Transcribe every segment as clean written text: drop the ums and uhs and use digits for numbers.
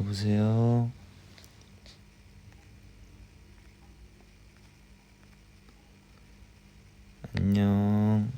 여보세요? 안녕.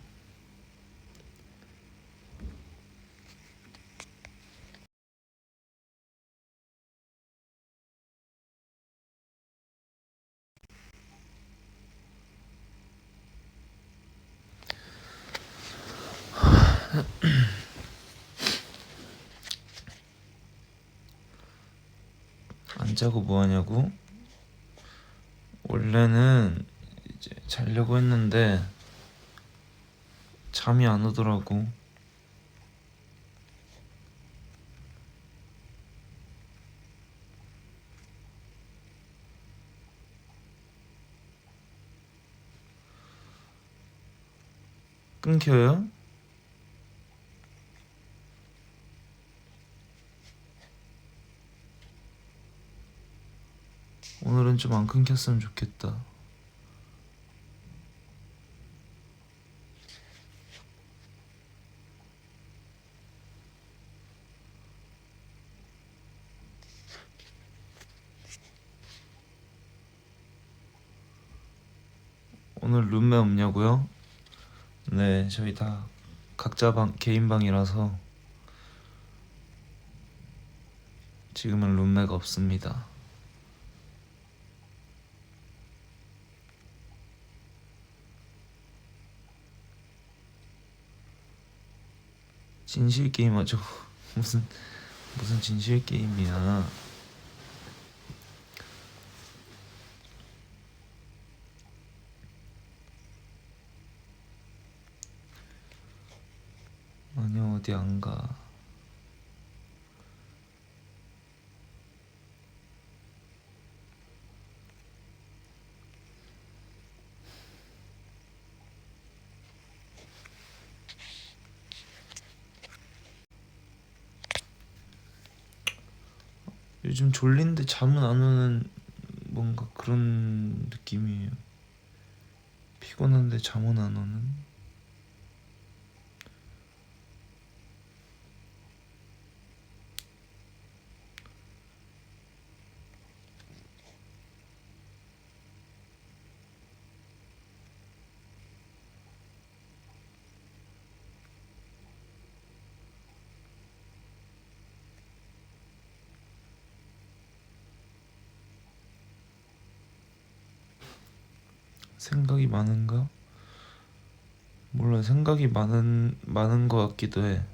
안 자고 뭐 하냐고? 원래는 이제 자려고 했는데 잠이 안 오더라고. 끊겨요? 오늘은 좀 안 끊겼으면 좋겠다. 오늘 룸메 없냐고요? 네, 저희 다 각자 개인 방이라서 지금은 룸메가 없습니다. 진실 게임 하죠. 무슨 진실 게임이야. 아니요, 어디 안 가. 요즘 졸린데 잠은 안 오는 뭔가 그런 느낌이에요. 피곤한데 잠은 안 오는. 생각이 많은가? 몰라, 생각이 많은 것 같기도 해.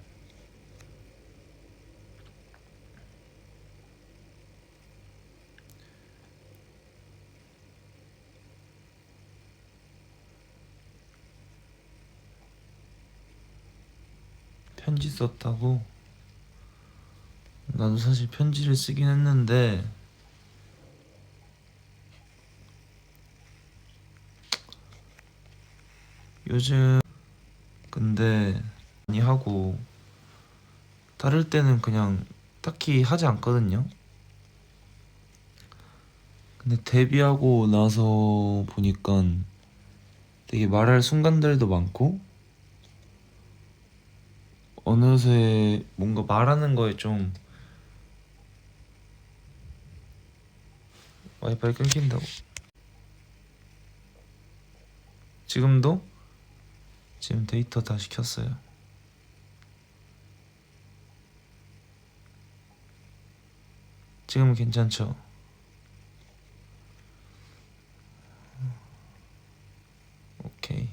편지 썼다고? 나도 사실 편지를 쓰긴 했는데 요즘 근데 많이 하고 다를 때는 그냥 딱히 하지 않거든요. 근데 데뷔하고 나서 보니까 되게 말할 순간들도 많고 어느새 뭔가 말하는 거에 좀 와이파이 끊긴다고. 지금도? 지금 데이터 다시 켰어요. 지금은 괜찮죠? 오케이.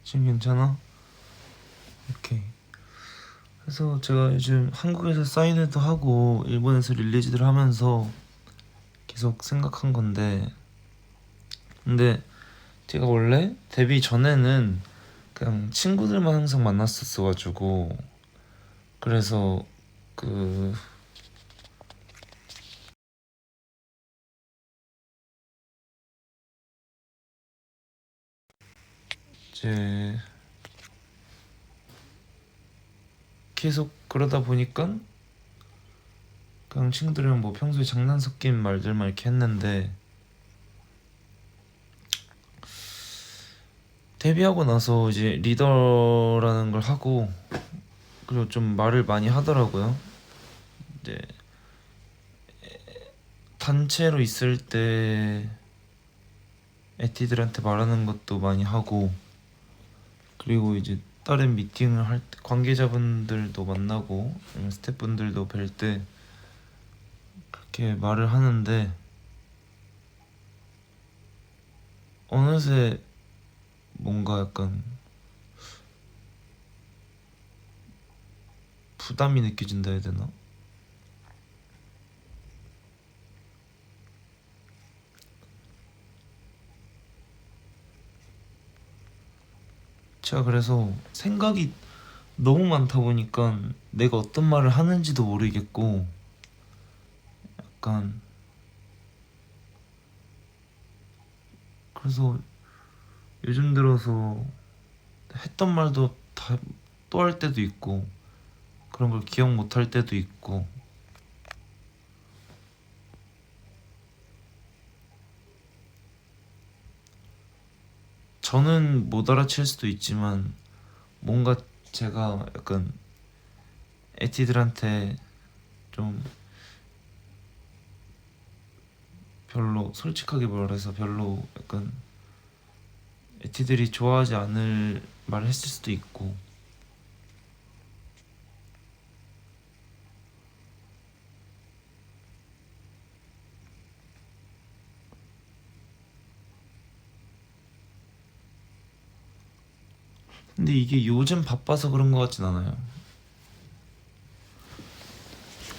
지금 괜찮아? 오케이. 그래서 제가 요즘 한국에서 사인회도 하고 일본에서 릴리즈를 하면서 계속 생각한 건데, 근데 제가 원래 데뷔 전에는 그냥 친구들만 항상 만났었어가지고, 그래서 그 이제 계속 그러다 보니까 그냥 친구들이랑 뭐 평소에 장난 섞인 말들만 이렇게 했는데, 데뷔하고 나서 이제 리더라는 걸 하고, 그리고 좀 말을 많이 하더라고요. 이제 단체로 있을 때 에티들한테 말하는 것도 많이 하고, 그리고 이제 다른 미팅을 할 때 관계자분들도 만나고 아니면 스태프분들도 뵐 때 그렇게 말을 하는데, 어느새 뭔가 약간 부담이 느껴진다 해야 되나? 제가 그래서 생각이 너무 많다 보니까 내가 어떤 말을 하는지도 모르겠고, 약간 그래서 요즘 들어서 했던 말도 다 또 할 때도 있고, 그런 걸 기억 못 할 때도 있고. 저는 못 알아챌 수도 있지만 뭔가 제가 약간 에티들한테 좀 별로 솔직하게 말해서 별로 약간 에티들이 좋아하지 않을 말을 했을 수도 있고. 근데 이게 요즘 바빠서 그런 것 같진 않아요.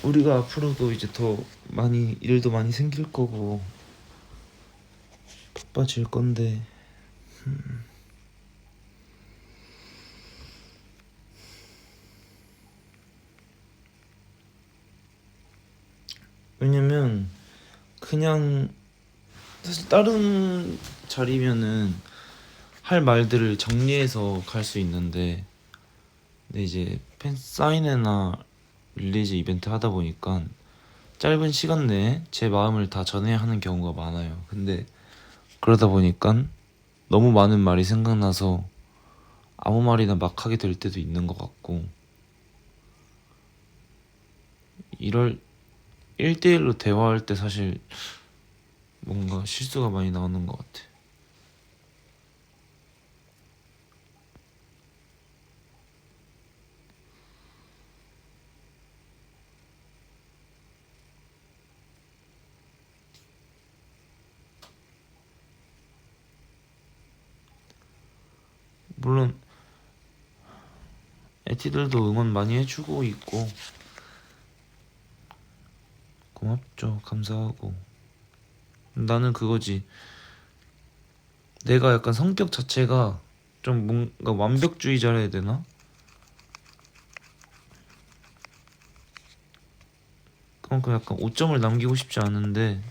우리가 앞으로도 이제 더 많이 일도 많이 생길 거고 바빠질 건데, 왜냐면 그냥 사실 다른 자리면은 할 말들을 정리해서 갈 수 있는데, 근데 이제 팬 사인회나 릴리즈 이벤트 하다 보니까 짧은 시간 내에 제 마음을 다 전해야 하는 경우가 많아요. 근데 그러다 보니까 너무 많은 말이 생각나서 아무 말이나 막 하게 될 때도 있는 것 같고, 이럴 1대1로 대화할 때 사실 뭔가 실수가 많이 나오는 것 같아. 물론 에티들도 응원 많이 해주고 있고 고맙죠. 감사하고. 나는 그거지. 내가 약간 성격 자체가 좀 뭔가 완벽주의자라 해야 되나? 그만큼 약간 오점을 남기고 싶지 않은데,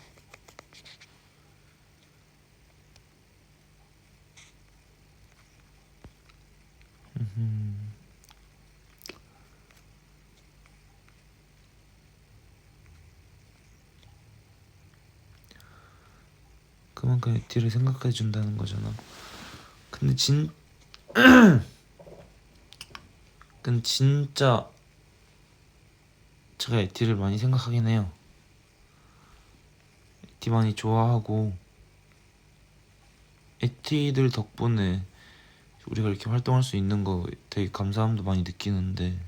그만큼 에티를 생각해 준다는 거잖아. 근데 근데 진짜 제가 에티를 많이 생각하긴 해요. 에티 많이 좋아하고, 에티들 덕분에 우리가 이렇게 활동할 수 있는 거 되게 감사함도 많이 느끼는데,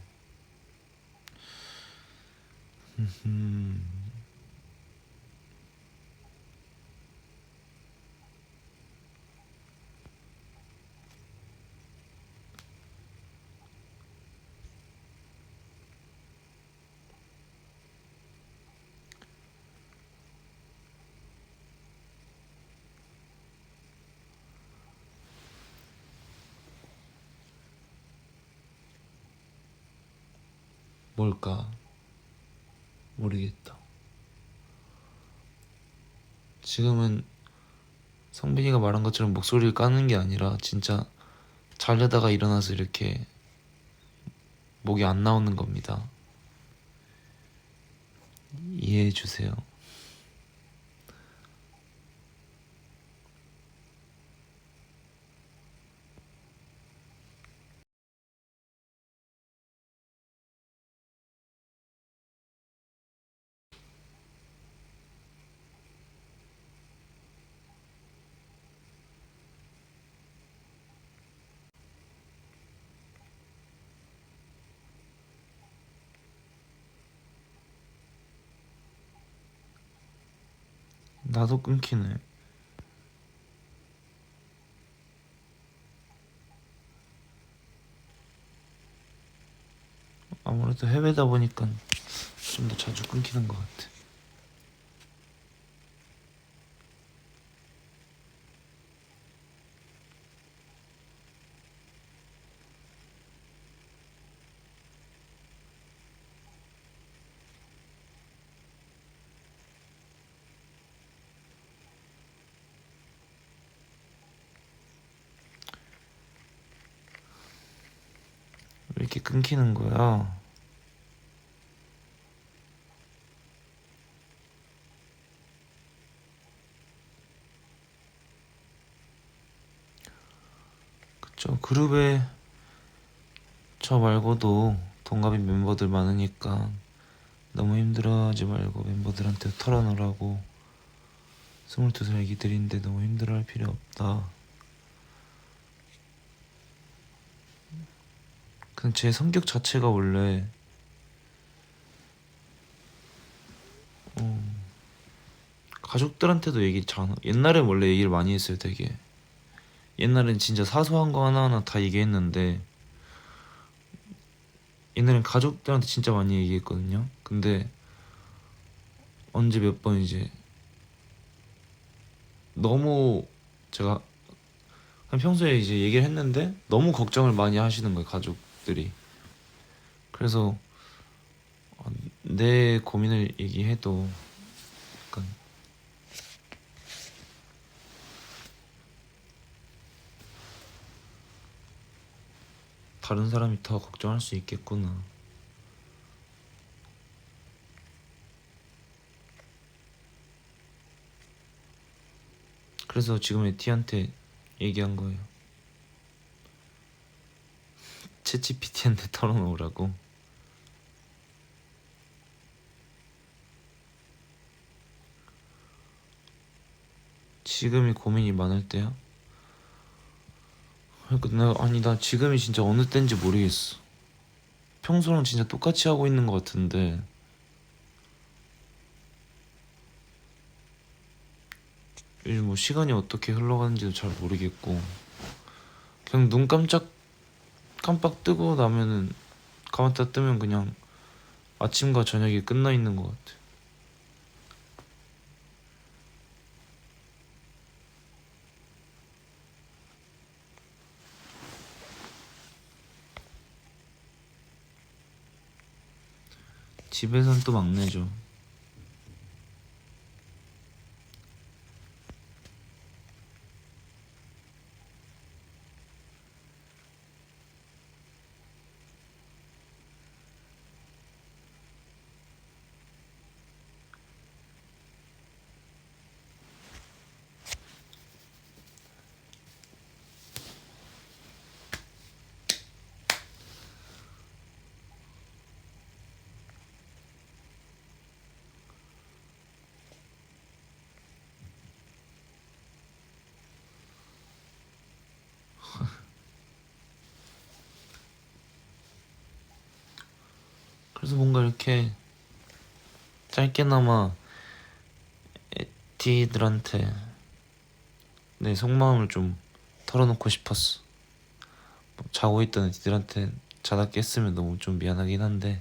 뭘까 모르겠다. 지금은 성빈이가 말한 것처럼 목소리를 까는 게 아니라 진짜 자려다가 일어나서 이렇게 목이 안 나오는 겁니다. 이해해 주세요. 나도 끊기네. 아무래도 해외다 보니까 좀 더 자주 끊기는 것 같아. 왜 이렇게 끊기는 거야? 그쵸. 그룹에 저 말고도 동갑인 멤버들 많으니까 너무 힘들어하지 말고 멤버들한테 털어놓으라고. 22살 애기들인데 너무 힘들어할 필요 없다. 그냥 제 성격 자체가 원래 가족들한테도 얘기 잘 옛날엔 원래 얘기를 많이 했어요. 되게 옛날엔 진짜 사소한 거 하나하나 다 얘기했는데 옛날엔 가족들한테 진짜 많이 얘기했거든요. 근데 언제 몇 번 이제 너무 제가 그냥 평소에 이제 얘기를 했는데 너무 걱정을 많이 하시는 거예요, 가족들이. 그래서 내 고민을 얘기해도 약간 다른 사람이 더 걱정할 수 있겠구나. 그래서 지금 에티한테 얘기한 거예요. 챗GPT한테 털어놓으라고. 지금이 고민이 많을 때야? 그러니까 나 지금이 진짜 어느 때인지 모르겠어. 평소랑 진짜 똑같이 하고 있는 것 같은데 요즘 뭐 시간이 어떻게 흘러가는지도 잘 모르겠고 그냥 눈 깜빡 뜨고 나면은 감았다 뜨면 그냥 아침과 저녁이 끝나 있는 것 같아. 집에선 또 막내죠. 그래서 뭔가 이렇게 짧게나마 에티들한테 내 속마음을 좀 털어놓고 싶었어. 뭐 자고 있던 애들한테 자다 깼으면 너무 좀 미안하긴 한데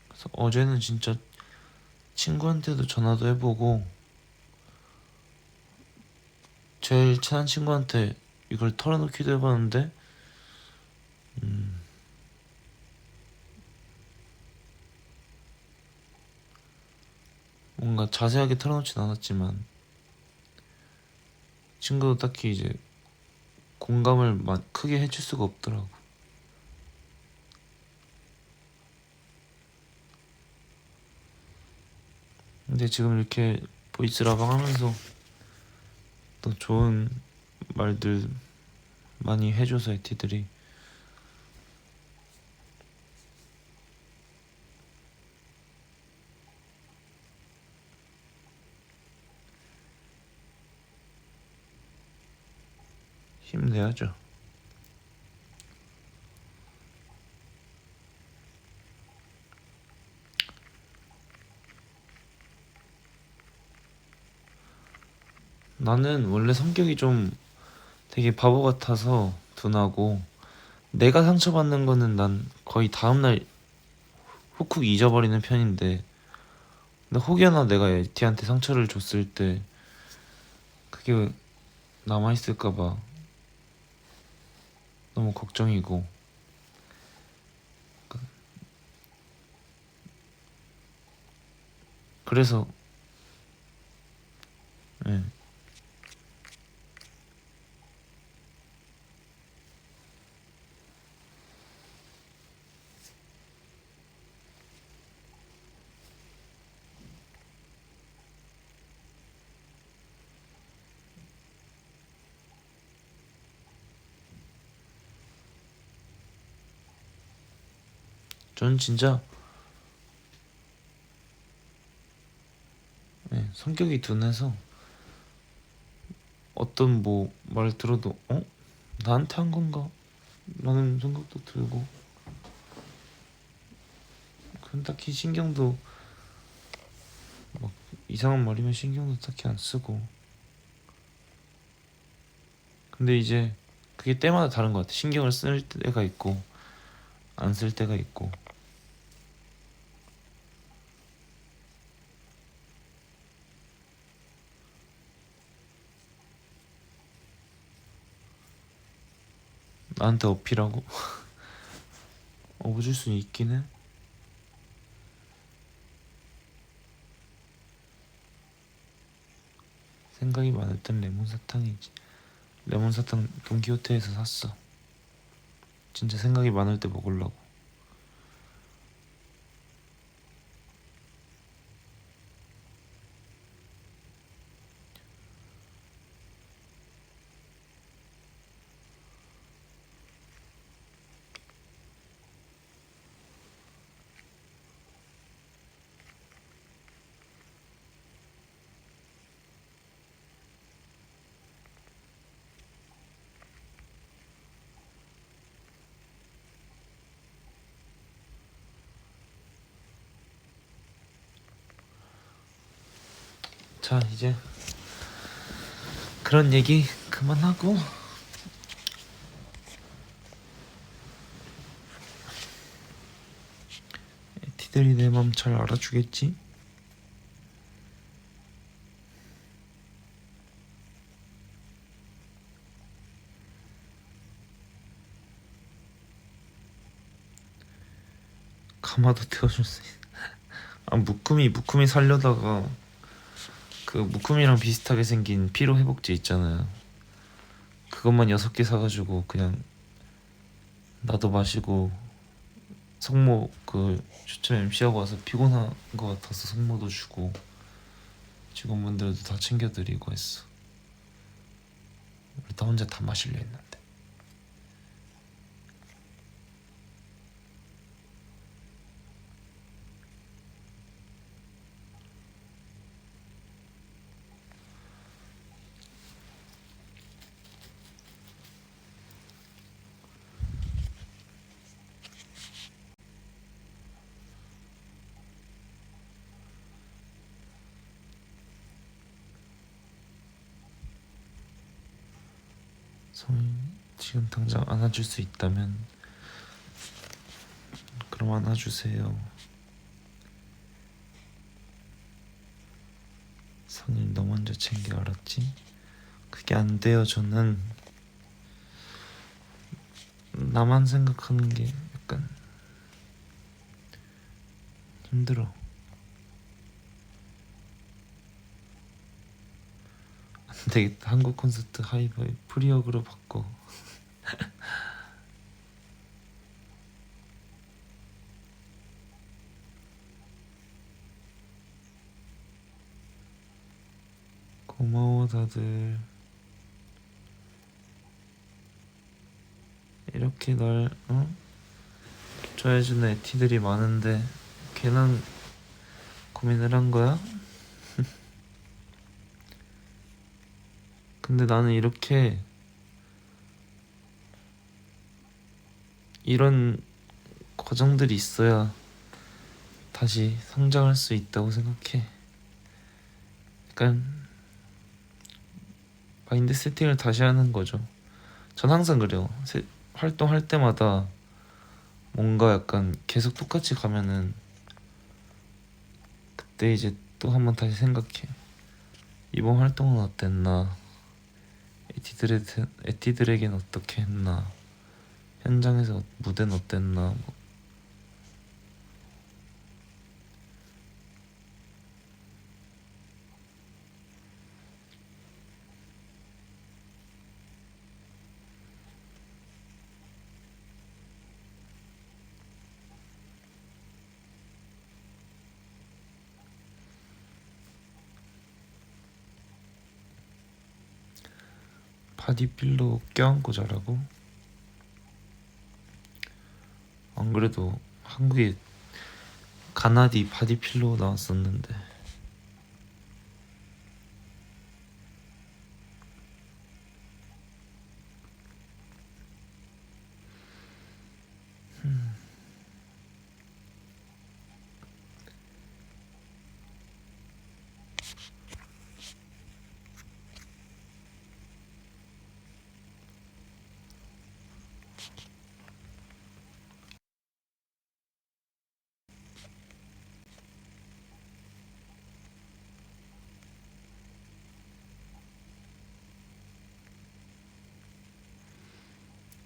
그래서 어제는 진짜 친구한테도 전화도 해보고 제일 친한 친구한테 이걸 털어놓기도 해봤는데 음, 뭔가 자세하게 털어놓진 않았지만 친구도 딱히 이제 공감을 크게 해줄 수가 없더라고. 근데 지금 이렇게 보이스 라방 하면서 또 좋은 말들 많이 해줘서 에티들이 힘내야죠. 나는 원래 성격이 좀 되게 바보 같아서 둔하고 내가 상처받는 거는 난 거의 다음날 훅훅 잊어버리는 편인데 근데 혹여나 내가 에티한테 상처를 줬을 때 그게 남아있을까봐 너무 걱정이고 그래서 예. 전 진짜 예, 성격이 둔해서 어떤 뭐 말 들어도 나한테 한 건가? 라는 생각도 들고 그건 딱히 신경도 막 이상한 말이면 신경도 딱히 안 쓰고 근데 이제 그게 때마다 다른 것 같아. 신경을 쓸 때가 있고 안 쓸 때가 있고 나한테 어필하고 업어줄 수는 있긴 해. 생각이 많을 땐 레몬 사탕이지. 레몬 사탕 돈키호테에서 샀어. 진짜 생각이 많을 때 먹으려고. 자 이제 그런 얘기 그만하고 티들이 내 맘 잘 알아주겠지? 가마도 태워줄 수 있어. 아 무쿠미 살려다가 그 무쿠미랑 비슷하게 생긴 피로 회복제 있잖아요. 그것만 6개 사가지고 그냥 나도 마시고 성모 그 추첨 MC하고 와서 피곤한 거 같아서 성모도 주고 직원분들도 다 챙겨드리고 했어. 나 혼자 다 마실려 했는데 성인 지금 당장 안아줄 수 있다면 그럼 안아주세요. 성인 너 먼저 챙겨 알았지? 그게 안 돼요. 저는 나만 생각하는 게 약간 힘들어. 안 되겠다. 한국 콘서트 하이바이 프리어그로 바꿔. 고마워 다들. 이렇게 날 좋아해주는 에티들이 많은데 걔는 고민을 한 거야? 근데 나는 이렇게 이런 과정들이 있어야 다시 성장할 수 있다고 생각해. 약간 마인드 세팅을 다시 하는 거죠. 전 항상 그래요. 활동할 때마다 뭔가 약간 계속 똑같이 가면은 그때 이제 또 한번 다시 생각해. 이번 활동은 어땠나? 에티들에겐 어떻게 했나? 현장에서 무대는 어땠나? 뭐. 바디필로 껴안고 자라고? 안 그래도 한국에 가나디 바디필로 나왔었는데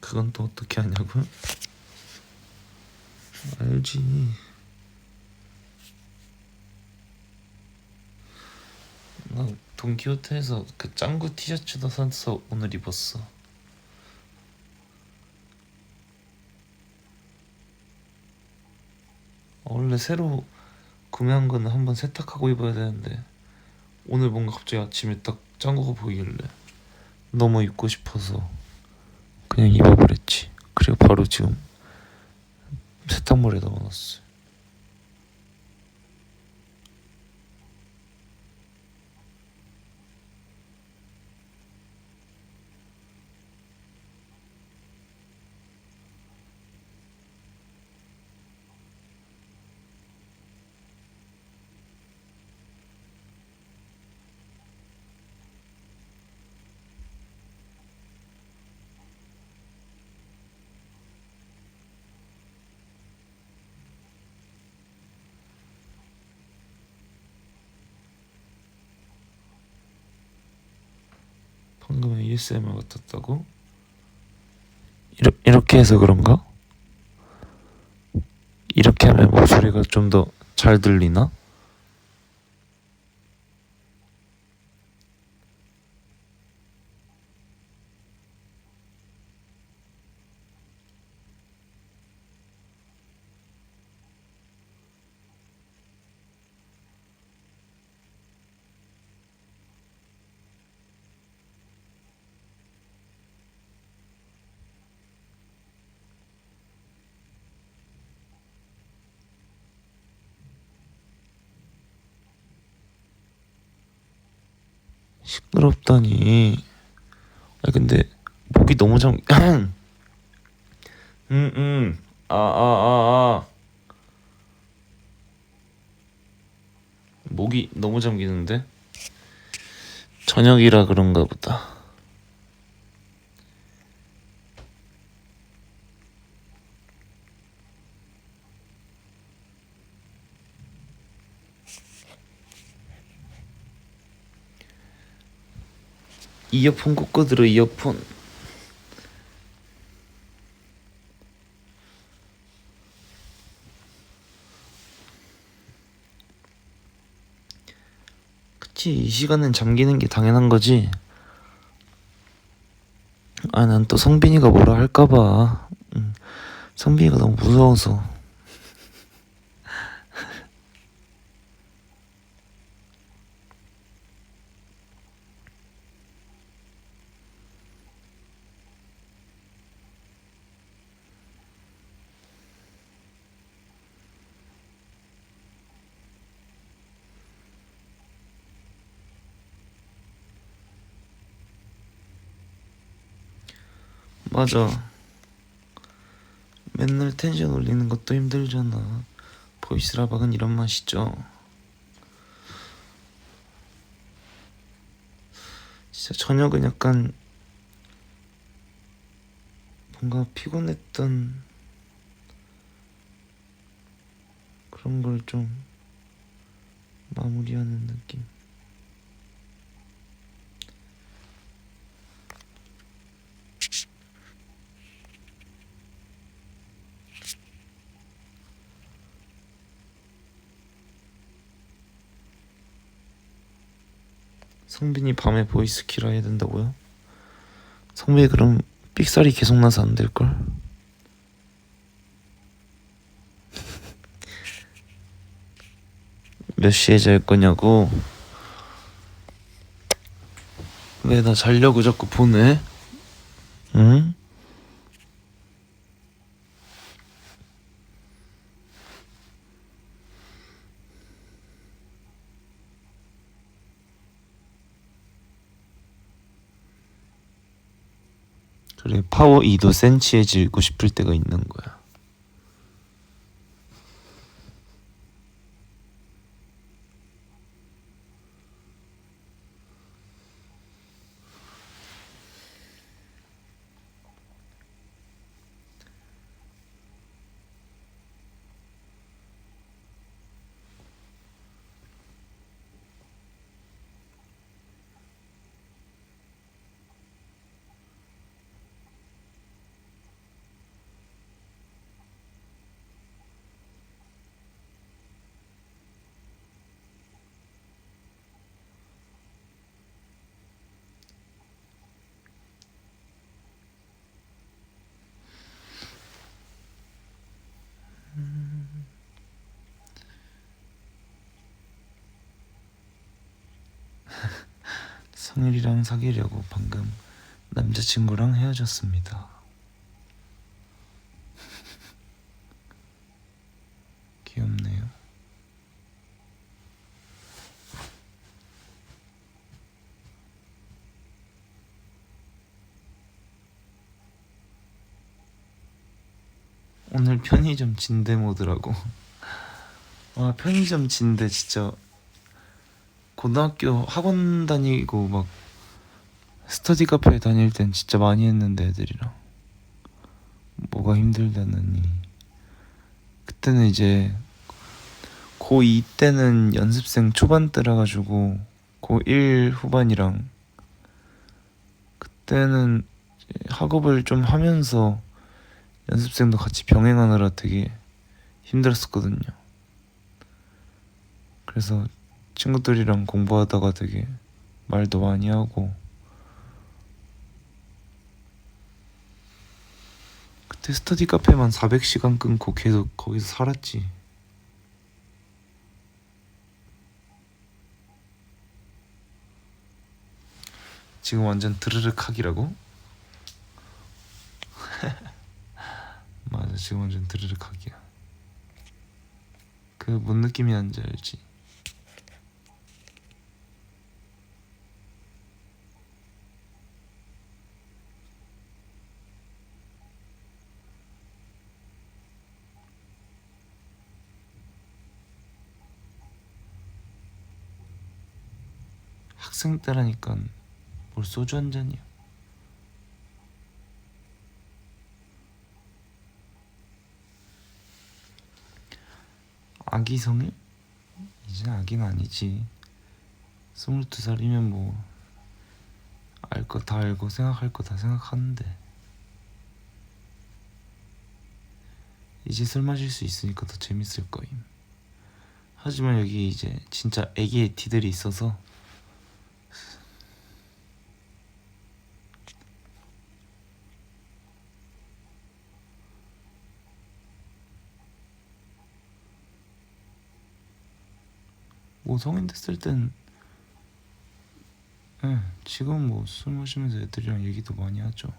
그건 또 어떻게 하냐고? 알지. 나 돈키호테에서 그 짱구 티셔츠도 사서 오늘 입었어. 원래 새로 구매한 거는 한번 세탁하고 입어야 되는데 오늘 뭔가 갑자기 아침에 딱 짱구가 보이길래 너무 입고 싶어서 그냥 입어버렸지. 그리고 바로 지금 세탁물에 넣어놨어. 방금 ASMR 같았다고? 이렇게 해서 그런가? 이렇게 하면 목소리가 좀 더 잘 들리나? 시끄럽다니. 아 근데 목이 너무 목이 너무 잠기는데? 저녁이라 그런가 보다. 이어폰 꽂고 들어. 이어폰. 그치, 이 시간은 잠기는 게 당연한 거지. 아, 난 또 성빈이가 뭐라 할까봐. 성빈이가 너무 무서워서. 맞아. 맨날 텐션 올리는 것도 힘들잖아. 보이스라박은 이런 맛이죠. 진짜 저녁은 약간 뭔가 피곤했던 그런 걸 좀 마무리하는 느낌. 성빈이 밤에 보이스 키라 해야 된다고요? 성빈이 그럼 삑사리 계속 나서 안 될걸? 몇 시에 잘 거냐고? 왜 나 자려고 자꾸 보내? 응? 그래, 파워 2도 센치해지고 싶을 때가 있는 거야. 성일이랑 사귀려고 방금 남자친구랑 헤어졌습니다. 귀엽네요. 오늘 편의점 진대 모드라고. 와, 편의점 진대 진짜 고등학교 학원 다니고 막 스터디 카페 다닐 땐 진짜 많이 했는데 애들이랑 뭐가 힘들다느니. 그때는 이제 고2 때는 연습생 초반 때라 가지고 고1 후반이랑 그때는 학업을 좀 하면서 연습생도 같이 병행하느라 되게 힘들었었거든요. 그래서 친구들이랑 공부하다가 되게 말도 많이 하고, 그때 스터디 카페만 400시간 끊고 계속 거기서 살았지. 지금 완전 드르륵 하기라고? 맞아, 지금 완전 드르륵 하기야. 그 뭔 느낌이었는지 알지? 학생 때라니까 뭘 소주 한 잔이야. 아기 성일? 이제 아기는 아니지. 22살이면 뭐 알 거 다 알고 생각할 거 다 생각하는데, 이제 술 마실 수 있으니까 더 재밌을 거임. 하지만 여기 이제 진짜 애기의 티들이 있어서 뭐 성인 됐을 땐 지금 뭐 술 마시면서 애들이랑 얘기도 많이 하죠.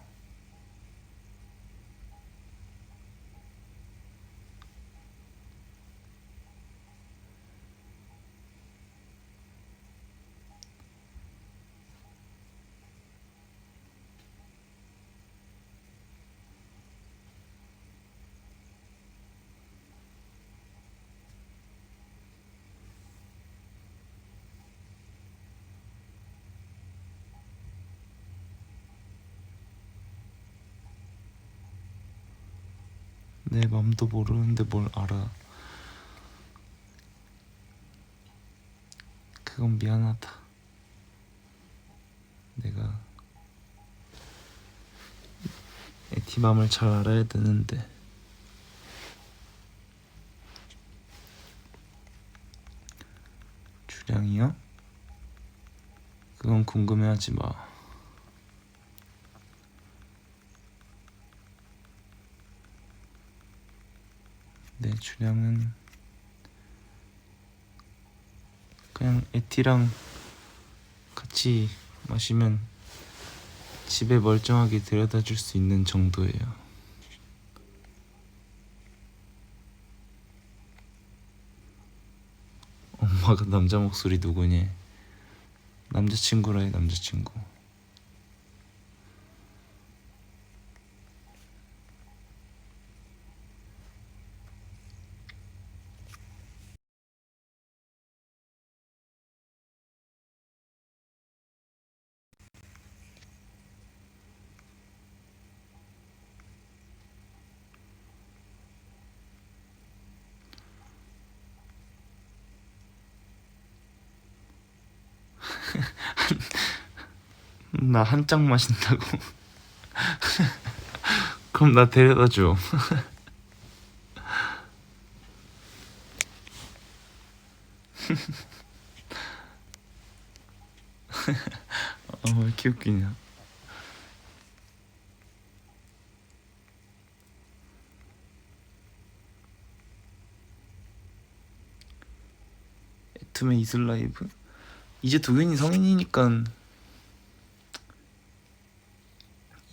내 맘도 모르는데 뭘 알아. 그건 미안하다. 내가 에티 맘을 잘 알아야 되는데. 주량이요? 그건 궁금해하지 마. 내 주량은 그냥 에티랑 같이 마시면 집에 멀쩡하게 데려다 줄 수 있는 정도예요. 엄마가 남자 목소리 누구니? 남자친구라 해, 남자친구. 나 한 짝 마신다고? 그럼 나 데려다 줘. 왜 이렇게 웃기냐. 애툼의 이슬 라이브? 이제 도균이 성인이니까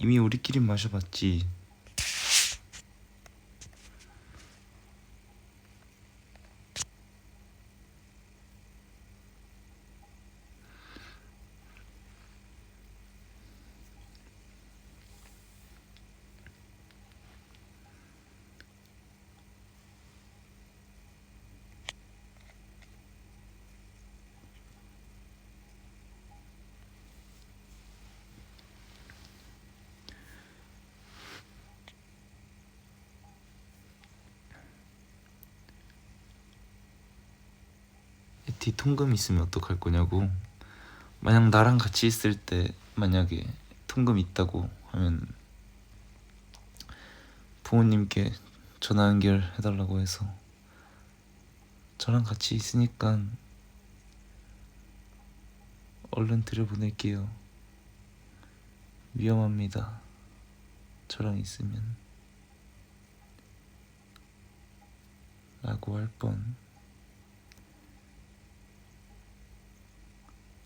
이미 우리끼리 마셔봤지. 에티 통금 있으면 어떡할 거냐고. 만약 나랑 같이 있을 때 만약에 통금 있다고 하면 부모님께 전화 연결해달라고 해서 저랑 같이 있으니까 얼른 들여보낼게요. 위험합니다. 저랑 있으면 라고 할 뻔.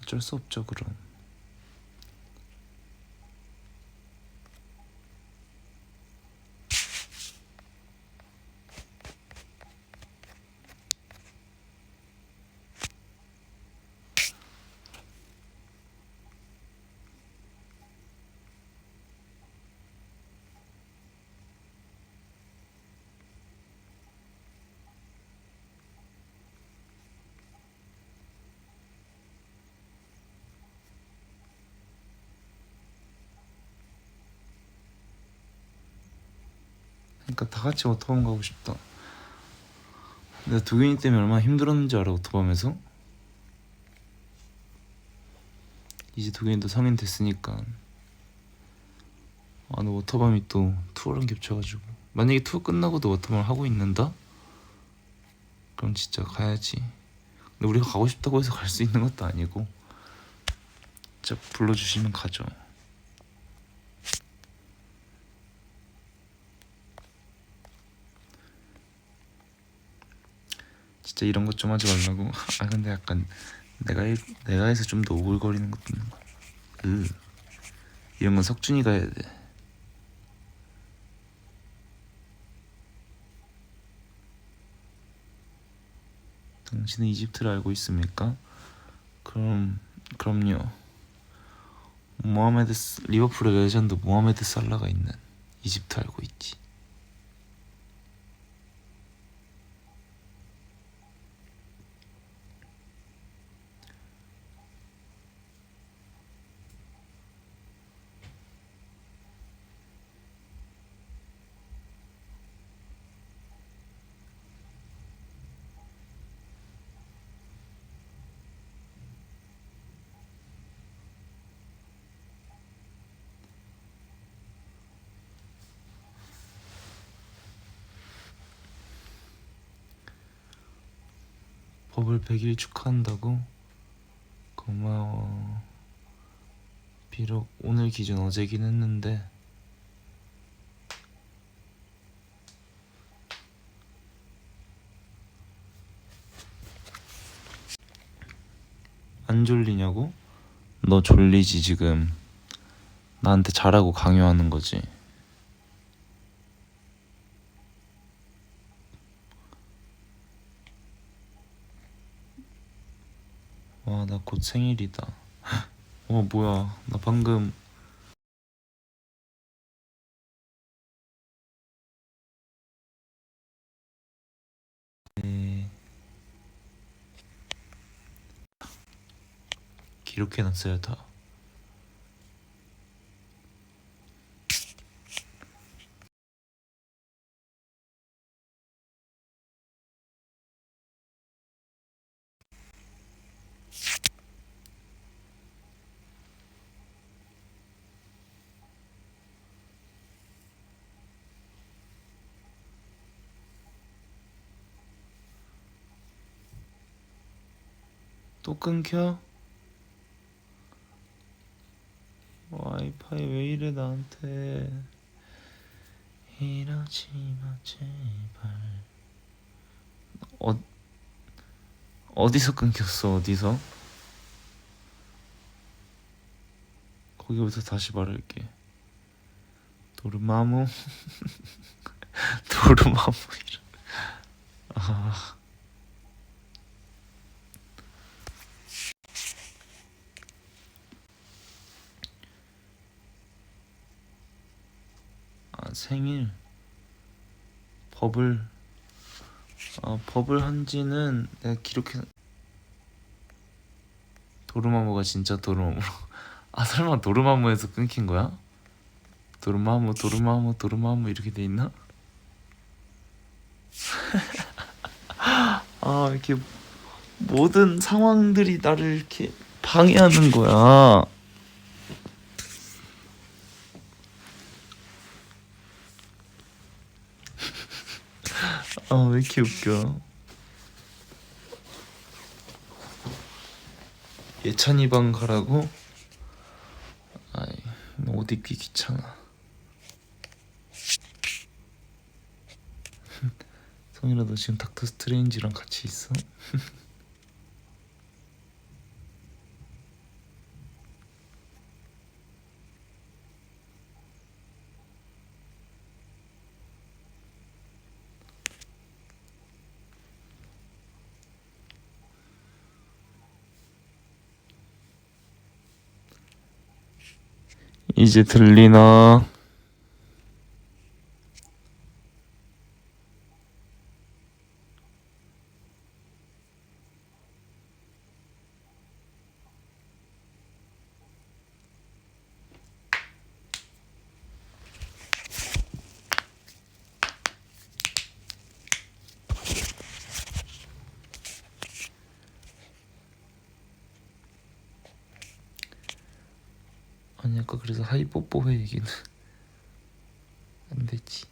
어쩔 수 없죠 그럼. 그러니까 다 같이 워터밤 가고 싶다. 내가 도균이 때문에 얼마나 힘들었는지 알아. 워터밤에서. 이제 도균이도 성인 됐으니까. 너 워터밤이 또 투어랑 겹쳐가지고 만약에 투어 끝나고도 워터밤을 하고 있는다? 그럼 진짜 가야지. 근데 우리가 가고 싶다고 해서 갈 수 있는 것도 아니고 진짜 불러주시면 가죠. 진짜 진짜 이런 것 좀 하지 말라고. 아 근데 약간 내가 해서 좀 더 오글거리는 것도 있는 거야. 이런 건 석준이가 해야 돼. 당신은 이집트를 알고 있습니까? 그럼요. 리버풀의 레전드 모하메드 살라가 있는 이집트 알고 있지. 버블 100일 축하한다고? 고마워. 비록 오늘 기준 어제긴 했는데 안 졸리냐고? 너 졸리지 지금. 나한테 자라고 강요하는 거지. 와, 나 곧 생일이다. 뭐야, 나 방금 기록해놨어요 다. 또 끊겨? 와이파이 왜 이래 나한테. 이러지마 제발. 어디서 끊겼어? 어디서? 거기부터 다시 말할게. 도르마무. 도르마무. 아, 생일 버블. 버블 한지는 내가 기록해. 도르마무가 진짜 도르마무로. 설마 도르마무에서 끊긴 거야? 도르마무 이렇게 돼 있나? 이렇게 모든 상황들이 나를 이렇게 방해하는 거야. 왜 이렇게 웃겨. 예찬이 방 가라고? 옷 입기 귀찮아. 성일아, 너 지금 닥터 스트레인지랑 같이 있어? 이제 들리나? 아니 아까 그래서 하이뽀뽀 얘기는 안 되지.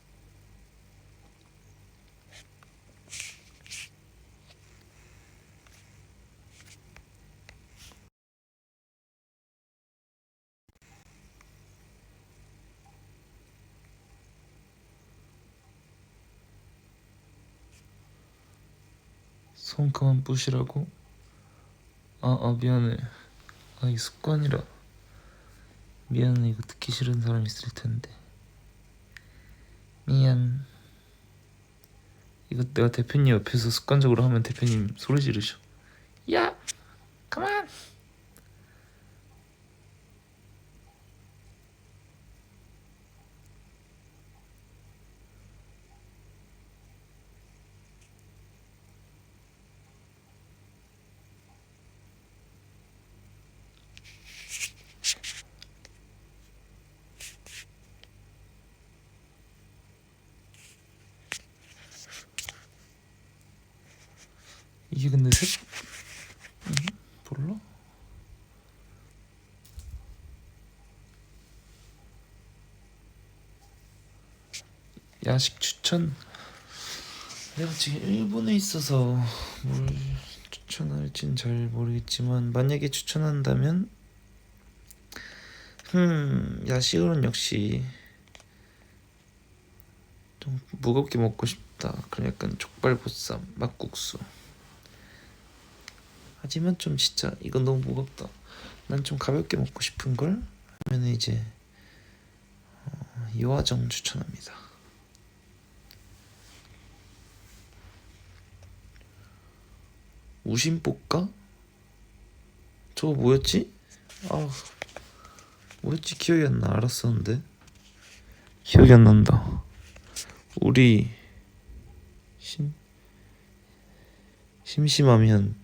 손 그만 부시라고? 미안해. 이 습관이라. 미안해. 이거 듣기 싫은 사람 있을 텐데. 미안. 이거 내가 대표님 옆에서 습관적으로 하면 대표님 소리 지르셔. 야! 그만! 이게 근데 몰라? 야식 추천. 내가 지금 일본에 있어서 뭘 추천할진 잘 모르겠지만 만약에 추천한다면 야식으로는 역시 좀 무겁게 먹고 싶다. 그럼 약간 족발보쌈, 막국수. 하지만 좀 진짜 이건 너무 무겁다. 난 좀 가볍게 먹고 싶은 걸 하면 이제 이화정 추천합니다. 우심볶아? 저거 뭐였지? 뭐였지? 기억이 안 나. 알았었는데 기억이 안 난다. 우리 심심하면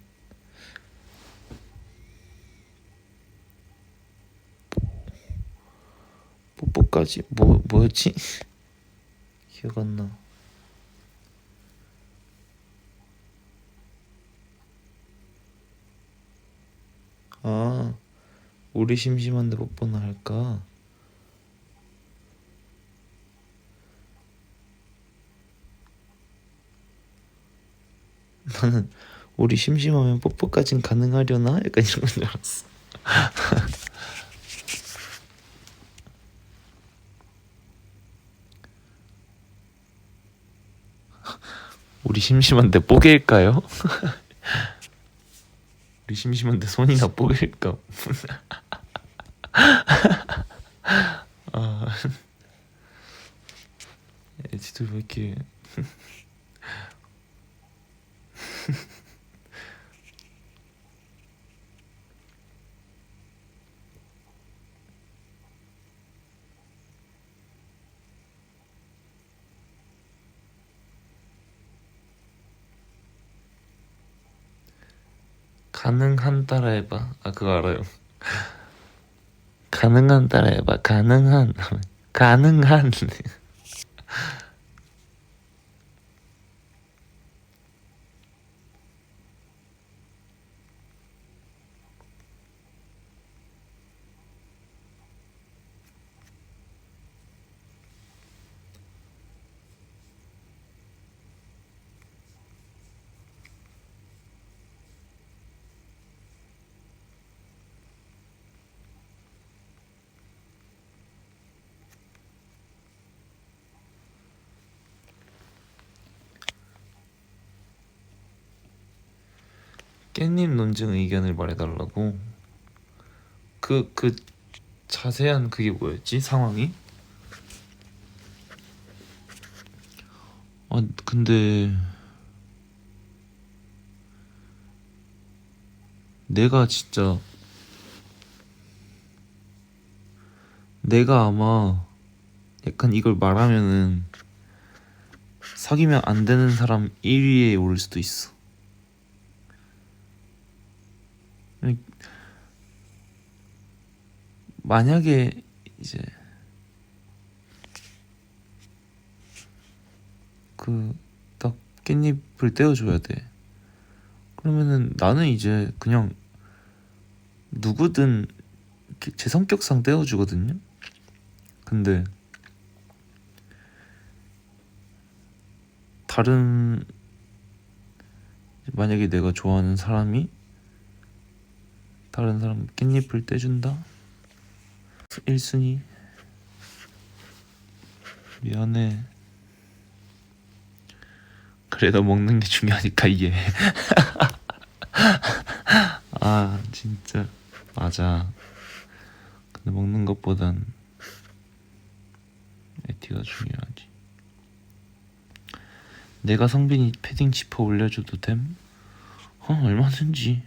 뽀뽀까지 뭐였지? 기억 안 나. 우리 심심한데 뽀뽀나 할까? 나는 우리 심심하면 뽀뽀까진 가능하려나? 약간 이런 건 줄 알았어. 우리 심심한데 뽀개일까요? 우리 심심한데 손이나 뽀개일까? 애지들 왜 이렇게 가능한 따라해봐. 그거 알아요. 가능한 따라해봐. 가능한 깻잎 논증 의견을 말해달라고. 그 자세한 그게 뭐였지? 상황이? 근데 내가 아마 약간 이걸 말하면은 사귀면 안 되는 사람 1위에 오를 수도 있어. 만약에 이제 딱 깻잎을 떼어줘야 돼. 그러면은 나는 이제 그냥 누구든 제 성격상 떼어주거든요. 근데 만약에 내가 좋아하는 사람이 다른 사람 깻잎을 떼준다? 1순위? 미안해. 그래도 먹는 게 중요하니까 이해. 아 진짜 맞아. 근데 먹는 것보단 에티가 중요하지. 내가 성빈이 패딩 지퍼 올려줘도 됨? 얼마든지.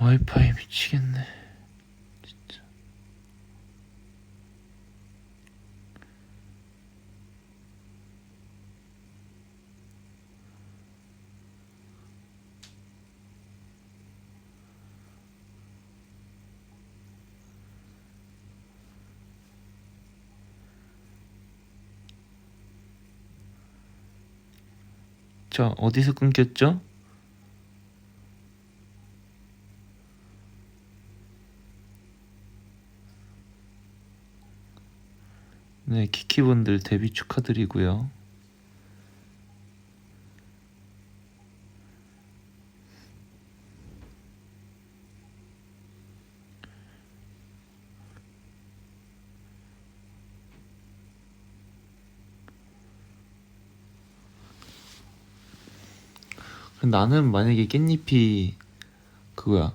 와이파이 미치겠네 진짜. 자 어디서 끊겼죠? 네 키키분들 데뷔 축하드리고요. 나는 만약에 깻잎이 그거야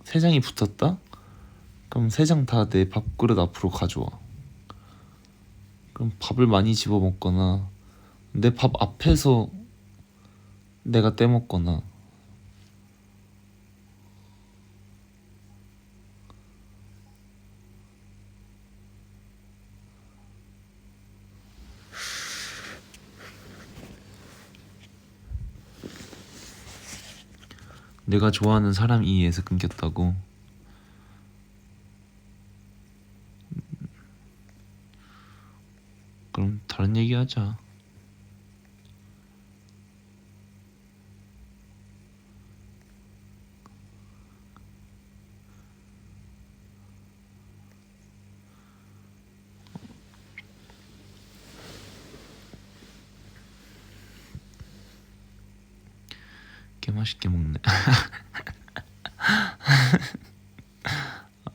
세 장이 붙었다? 그럼 세 장 다 내 밥그릇 앞으로 가져와. 그럼 밥을 많이 집어 먹거나 내 밥 앞에서 내가 떼먹거나. 내가 좋아하는 사람 이에서 끊겼다고? 그럼 다른 얘기 하자. 개 맛있게 먹네.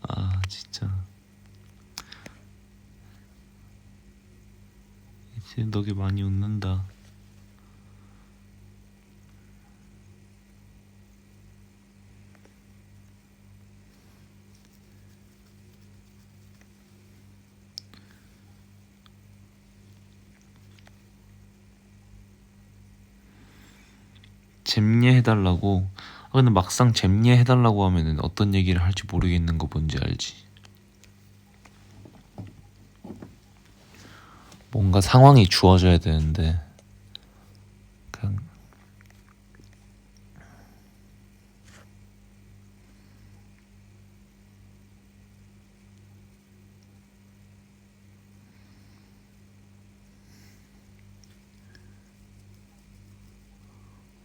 아 진짜 이제 너게 많이 웃는다. 잼예 해달라고? 근데 막상 잼예 해달라고 하면은 어떤 얘기를 할지 모르겠는 거 뭔지 알지? 뭔가 상황이 주어져야 되는데 그냥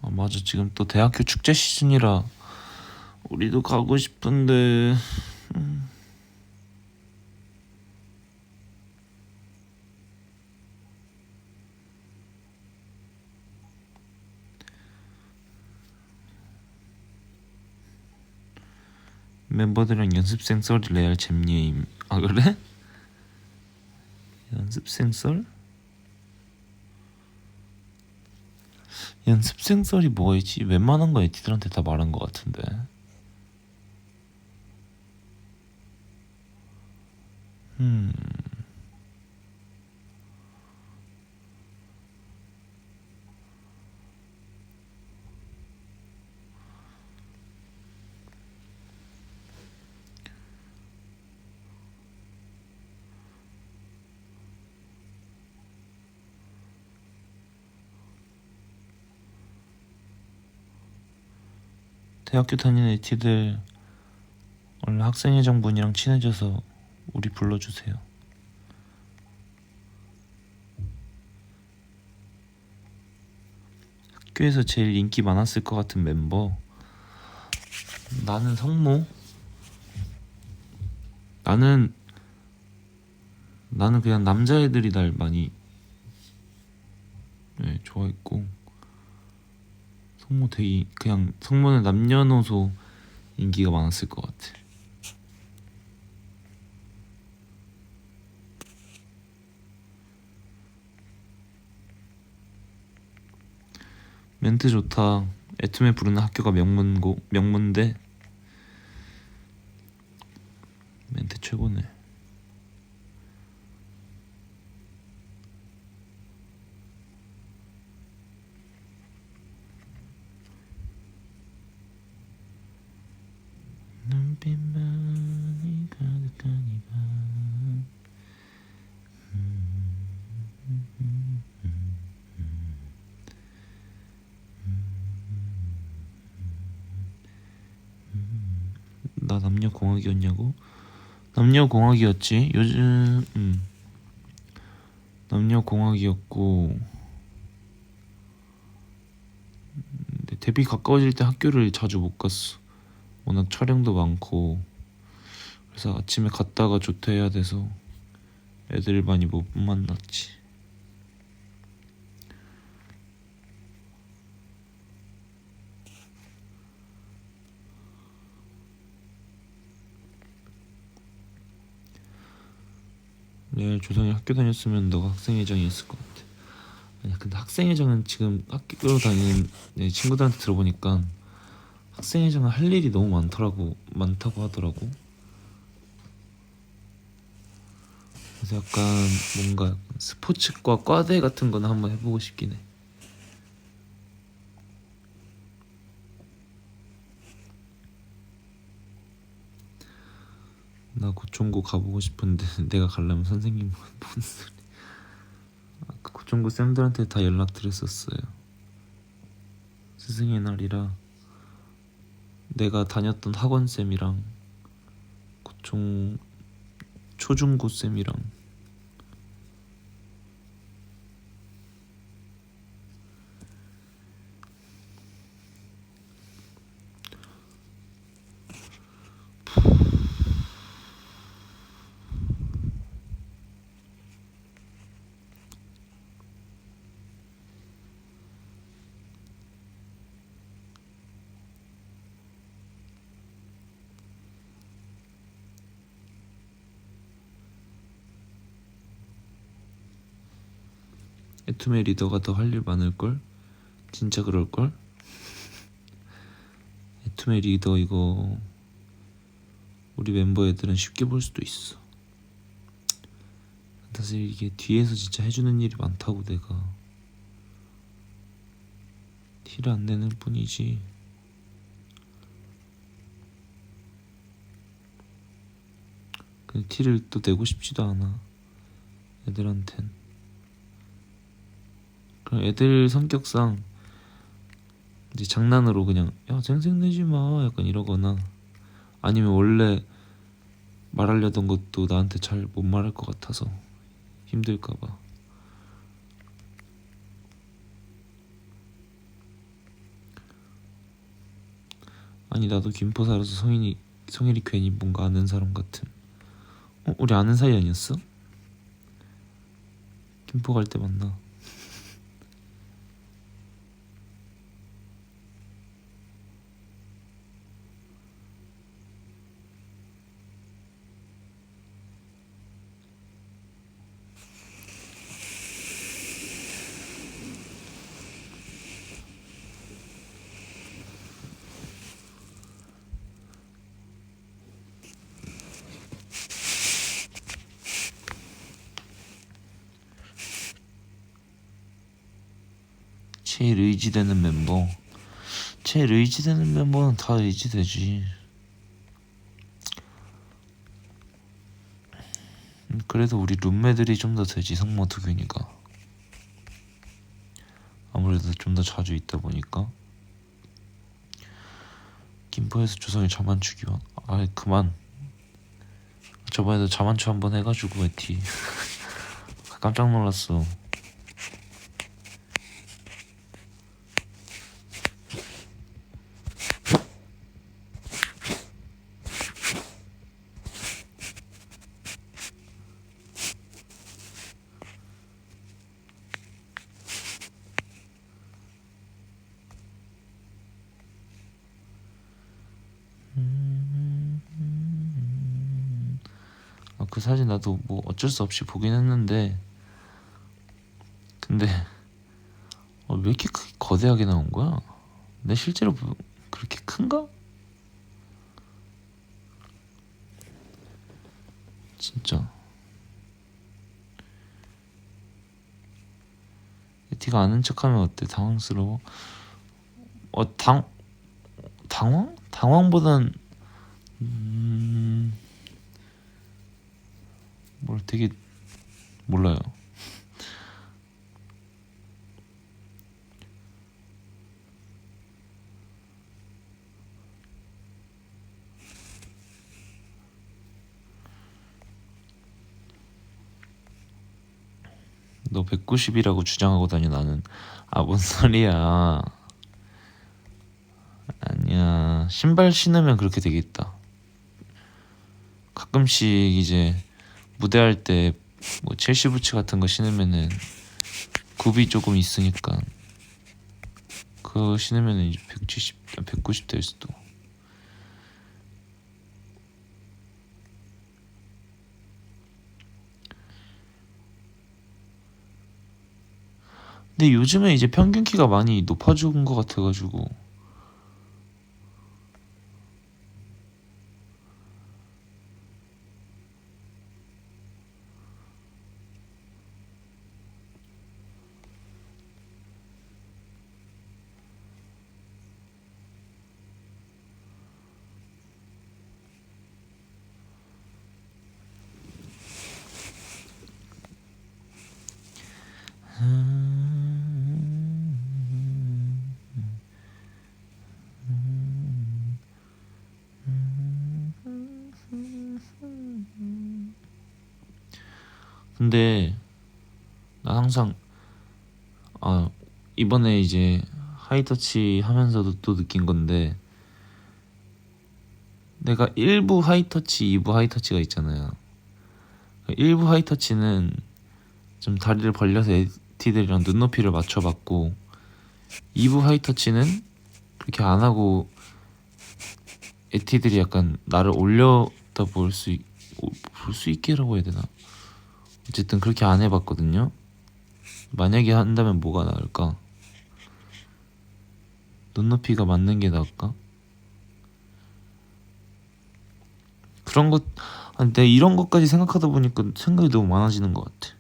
맞아 지금 또 대학교 축제 시즌이라 우리도 가고 싶은데 멤버들이랑 연습생 썰이 레알 잼예임. 아 그래? 연습생 썰? 연습생 썰이 뭐가 있지? 웬만한 거 에티들한테 다 말한 거 같은데. 대학교 다니는 에티들 원래 학생회장분이랑 친해져서 우리 불러주세요. 학교에서 제일 인기 많았을 것 같은 멤버. 나는 성모. 나는 그냥 남자애들이 날 많이 좋아했고 성모 되게 그냥 성모는 남녀노소 인기가 많았을 것 같아. 멘트 좋다. 애툼에 부르는 학교가 명문대. 멘트 최고네. 눈빛만이 가득한 이밤. 나 남녀공학이었냐고? 남녀공학이었지. 요즘 남녀공학이었고, 근데 데뷔 가까워질 때 학교를 자주 못 갔어. 워낙 촬영도 많고, 그래서 아침에 갔다가 조퇴해야 돼서 애들 많이 못 만났지. 내일 조성이 학교 다녔으면 너가 학생회장이었을 것 같아. 아니 근데 학생회장은 지금 학교 다니는 내 친구들한테 들어보니까 학생회장은 할 일이 너무 많다고 하더라고. 그래서 약간 뭔가 스포츠과 과대 같은 거는 한번 해보고 싶긴 해. 나 고총고 가보고 싶은데 내가 가려면 선생님 뭔 소리. 아까 고총고 쌤들한테 다 연락드렸었어요. 스승의 날이라 내가 다녔던 학원 쌤이랑 고총 초중고 쌤이랑 애툼의 리더가 더 할 일 많을걸? 진짜 그럴걸? 애툼의 리더 이거 우리 멤버 애들은 쉽게 볼 수도 있어. 사실 이게 뒤에서 진짜 해주는 일이 많다고 내가 티를 안 내는 뿐이지. 근데 티를 또 내고 싶지도 않아 애들한텐. 그럼 애들 성격상 이제 장난으로 그냥 야 쌩쌩내지 마 약간 이러거나 아니면 원래 말하려던 것도 나한테 잘 못 말할 것 같아서 힘들까봐. 아니 나도 김포 살아서 성일이 괜히 뭔가 아는 사람 같은. 우리 아는 사이 아니었어? 김포 갈 때 만나. 제일 의지되는 멤버. 제일 의지되는 멤버는 다 의지되지. 그래도 우리 룸메들이 좀 더 되지. 성모 두균이가 아무래도 좀 더 자주 있다 보니까. 김포에서 조성이 자만추기만. 아이 그만. 저번에도 자만추 한번 해가지고 에티 깜짝 놀랐어. 그 사진 나도 뭐 어쩔 수 없이 보긴 했는데, 근데 왜 이렇게 거대하게 나온 거야? 내 실제로 그렇게 큰가? 진짜 티가 아는 척하면 어때? 당황스러워? 당황? 당황보단 뭘 되게 몰라요. 너 190이라고 주장하고 다녀. 나는 뭔 소리야. 아니야, 신발 신으면 그렇게 되겠다. 가끔씩 이제 무대할 때 뭐 첼시 부츠 같은 거 신으면은 굽이 조금 있으니까 그거 신으면은 이제 170, 190 될 수도. 근데 요즘에 이제 평균 키가 많이 높아진 것 같아가지고. 근데 나 항상 이번에 이제 하이터치 하면서도 또 느낀 건데, 내가 1부 하이터치, 2부 하이터치가 있잖아요. 1부 하이터치는 좀 다리를 벌려서 에티들이랑 눈높이를 맞춰봤고, 2부 하이터치는 그렇게 안 하고 에티들이 약간 나를 올려다 볼 수 있게라고 해야 되나? 어쨌든 그렇게 안 해봤거든요. 만약에 한다면 뭐가 나을까? 눈높이가 맞는 게 나을까? 그런 것, 내가 이런 것까지 생각하다 보니까 생각이 너무 많아지는 것 같아.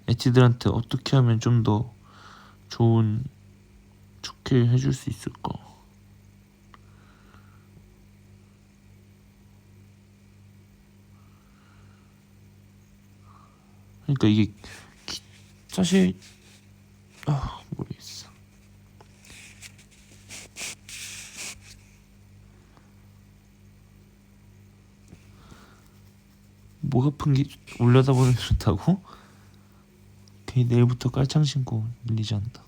에티들한테 어떻게 하면 좀 더 좋게 해줄 수 있을까? 그러니까 이게 사실 모르겠어. 목 아픈 게 올려다보는 게 좋다고? 괜히 내일부터 깔창 신고 밀리지 않다.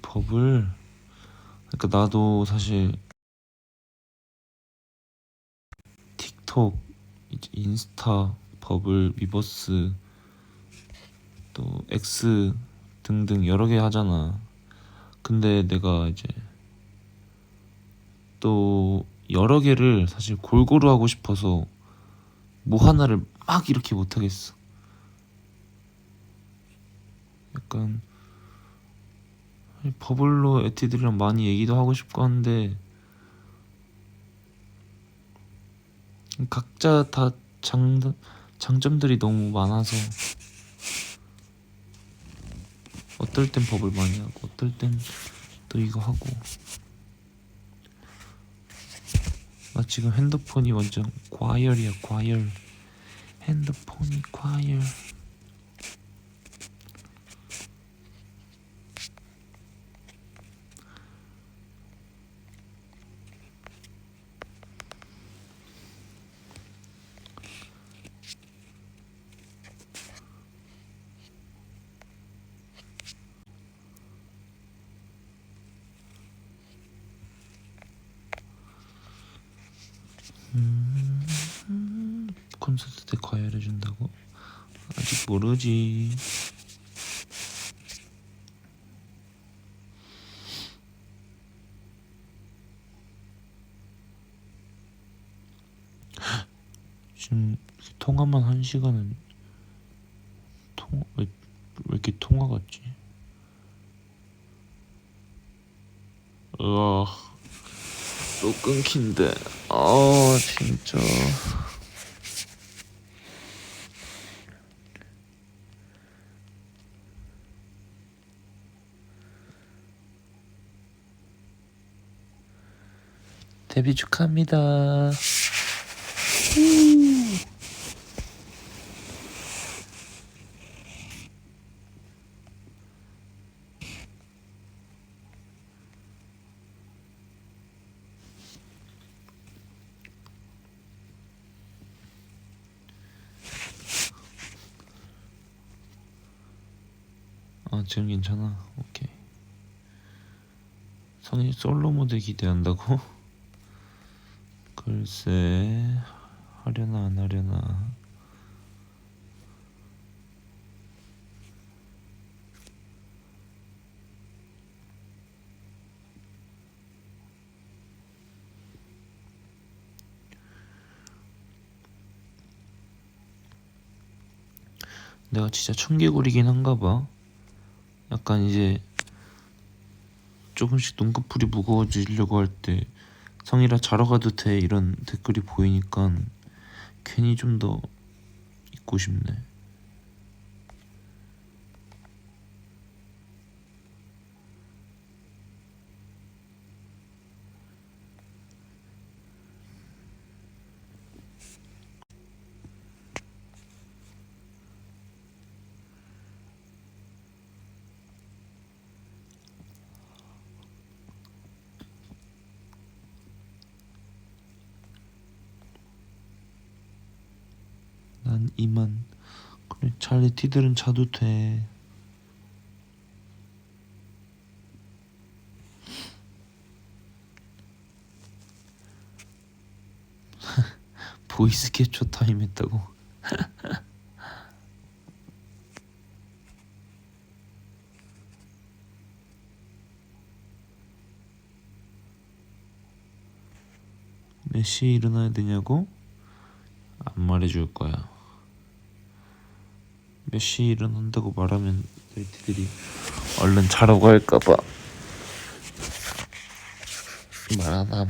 법을. 그러니까 나도 사실 틱톡, 이제 인스타, 버블, 위버스, 또 X 등등 여러 개 하잖아. 근데 내가 이제 또 여러 개를 사실 골고루 하고 싶어서 뭐 하나를 막 이렇게 못 하겠어. 약간 버블로 에티들이랑 많이 얘기도 하고 싶고 한데, 각자 다 장점들이 너무 많아서 어떨 땐 버블 많이 하고 어떨 땐 또 이거 하고. 나 지금 핸드폰이 완전 과열이야, 과열. 핸드폰이 과열. 콘서트 때 과외해준다고? 아직 모르지. 지금 통화만 1시간은 왜 이렇게 통화 같지? 으아, 또 끊긴대. 아, 진짜. 데뷔 축하합니다. 아, 지금 괜찮아. 오케이. 성인 솔로 모드 기대한다고? 글쎄, 하려나 안 하려나. 내가 진짜 청개구리긴 한가 봐. 약간 이제 조금씩 눈꺼풀이 무거워지려고 할 때 성일아 자러 가도 돼 이런 댓글이 보이니까 괜히 좀 더 있고 싶네. 난 이만. 그래, 찰리티들은 자도 돼. 보이스 캡처 타임 했다고? 몇 시에 일어나야 되냐고? 안 말해줄 거야. 몇 시에 일어난다고 말하면 너희들이 얼른 자라고 할까봐 말 안 함.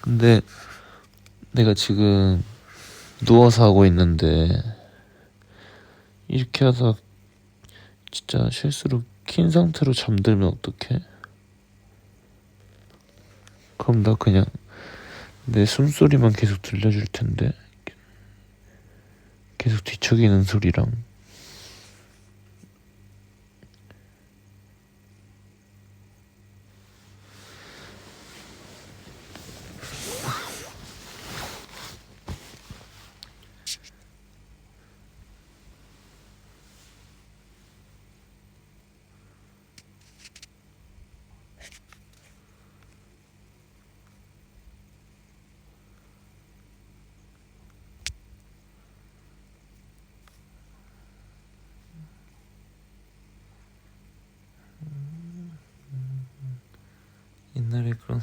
근데 내가 지금 누워서 하고 있는데 이렇게 하다 진짜 실수로 킨 상태로 잠들면 어떡해? 그럼 나 그냥 내 숨소리만 계속 들려줄 텐데. 계속 뒤척이는 소리랑. 옛날에 그런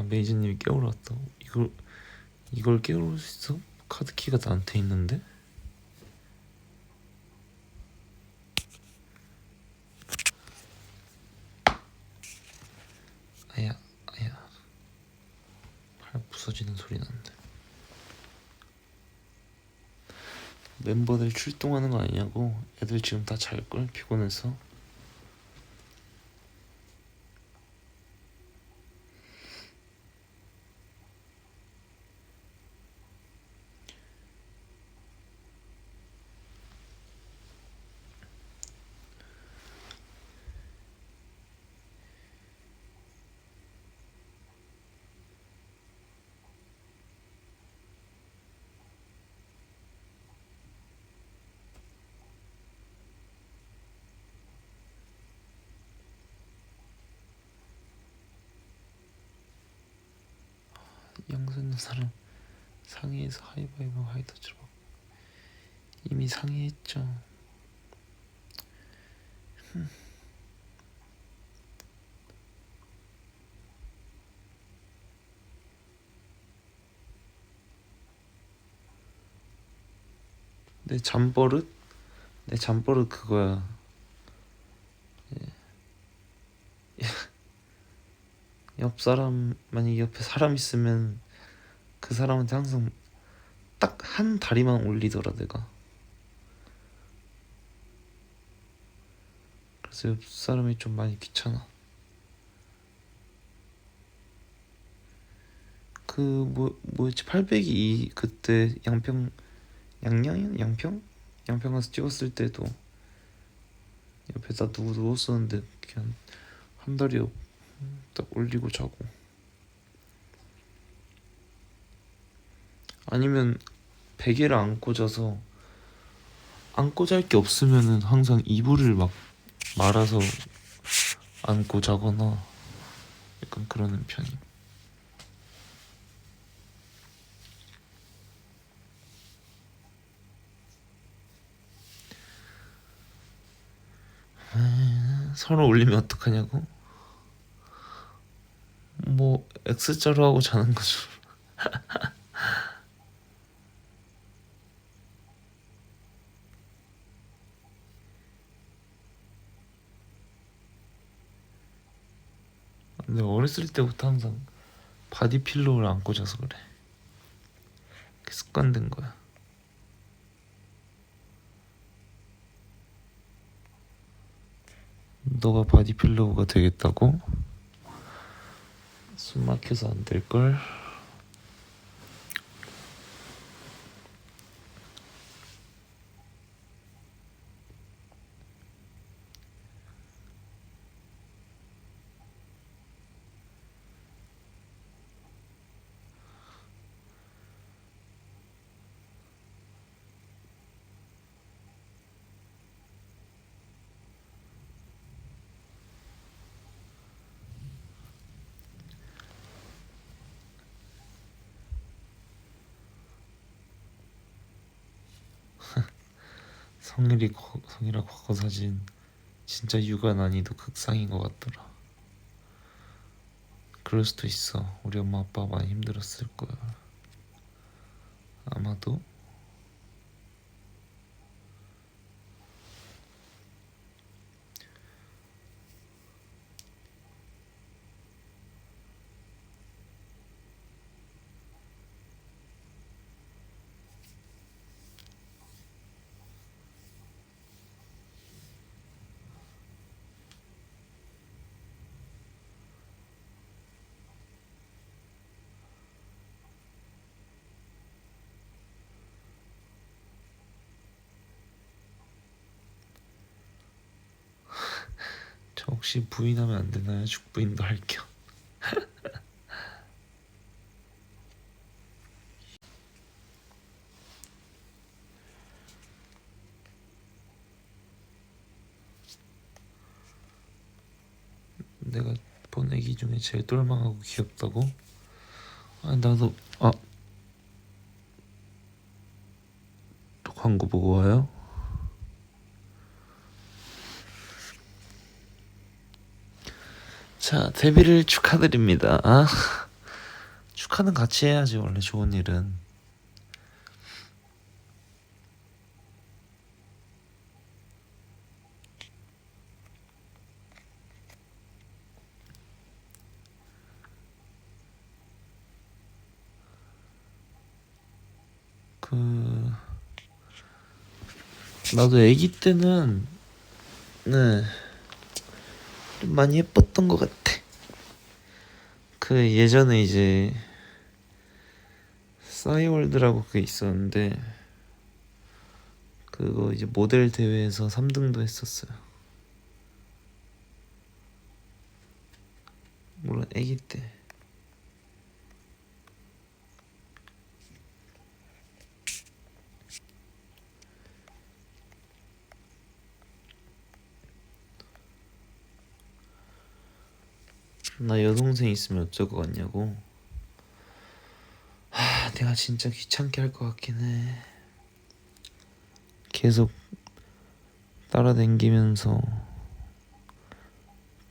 메이저님이 깨우러 왔다. 이걸 깨울 수 있어? 카드키가 나한테 있는데? 아야 팔 부서지는 소리 난다. 멤버들 출동하는 거 아니냐고? 애들 지금 다 잘걸? 피곤해서. 양수는 사람 상의해서 하이바이브 하이터치로 이미 상의했죠. 내 잠버릇? 내 잠버릇 그거야. 옆 사람 만약에 옆에 사람 있으면 그 사람한테 항상 딱 한 다리만 올리더라 내가. 그래서 옆 사람이 좀 많이 귀찮아. 그 뭐였지 802 그때 양평 양평 가서 찍었을 때도 옆에 다 누구 누웠었는데 그냥 한 다리 딱 올리고 자고. 아니면 베개를 안고 자서 안고 잘 게 없으면은 항상 이불을 막 말아서 안고 자거나 약간 그러는 편이. 서로 올리면 어떡하냐고? 뭐 X자로 하고 자는 거죠. 근데 어렸을 때부터 항상 바디 필로우를 안고 자서 그래. 습관된 거야. 너가 바디 필로우가 되겠다고? 숨 막혀서 안 될걸? 성일이 과거 사진 진짜 육아 난이도 극상인 것 같더라. 그럴 수도 있어. 우리 엄마 아빠 많이 힘들었을 거야. 아마도. 저 혹시 부인하면 안 되나요? 죽부인도 할게요. 내가 본 애기 중에 제일 똘망하고 귀엽다고? 아 나도 또 광고 보고 와요? 자 데뷔를 축하드립니다. 축하는 같이 해야지 원래 좋은 일은. 나도 애기 때는 네 좀 많이 예뻤던 것 같아. 그 예전에 이제 싸이월드라고 그게 있었는데 그거 이제 모델 대회에서 3등도 했었어요. 물론 애기 때. 나 여동생 있으면 어쩔 것 같냐고? 내가 진짜 귀찮게 할 것 같긴 해. 계속 따라다니면서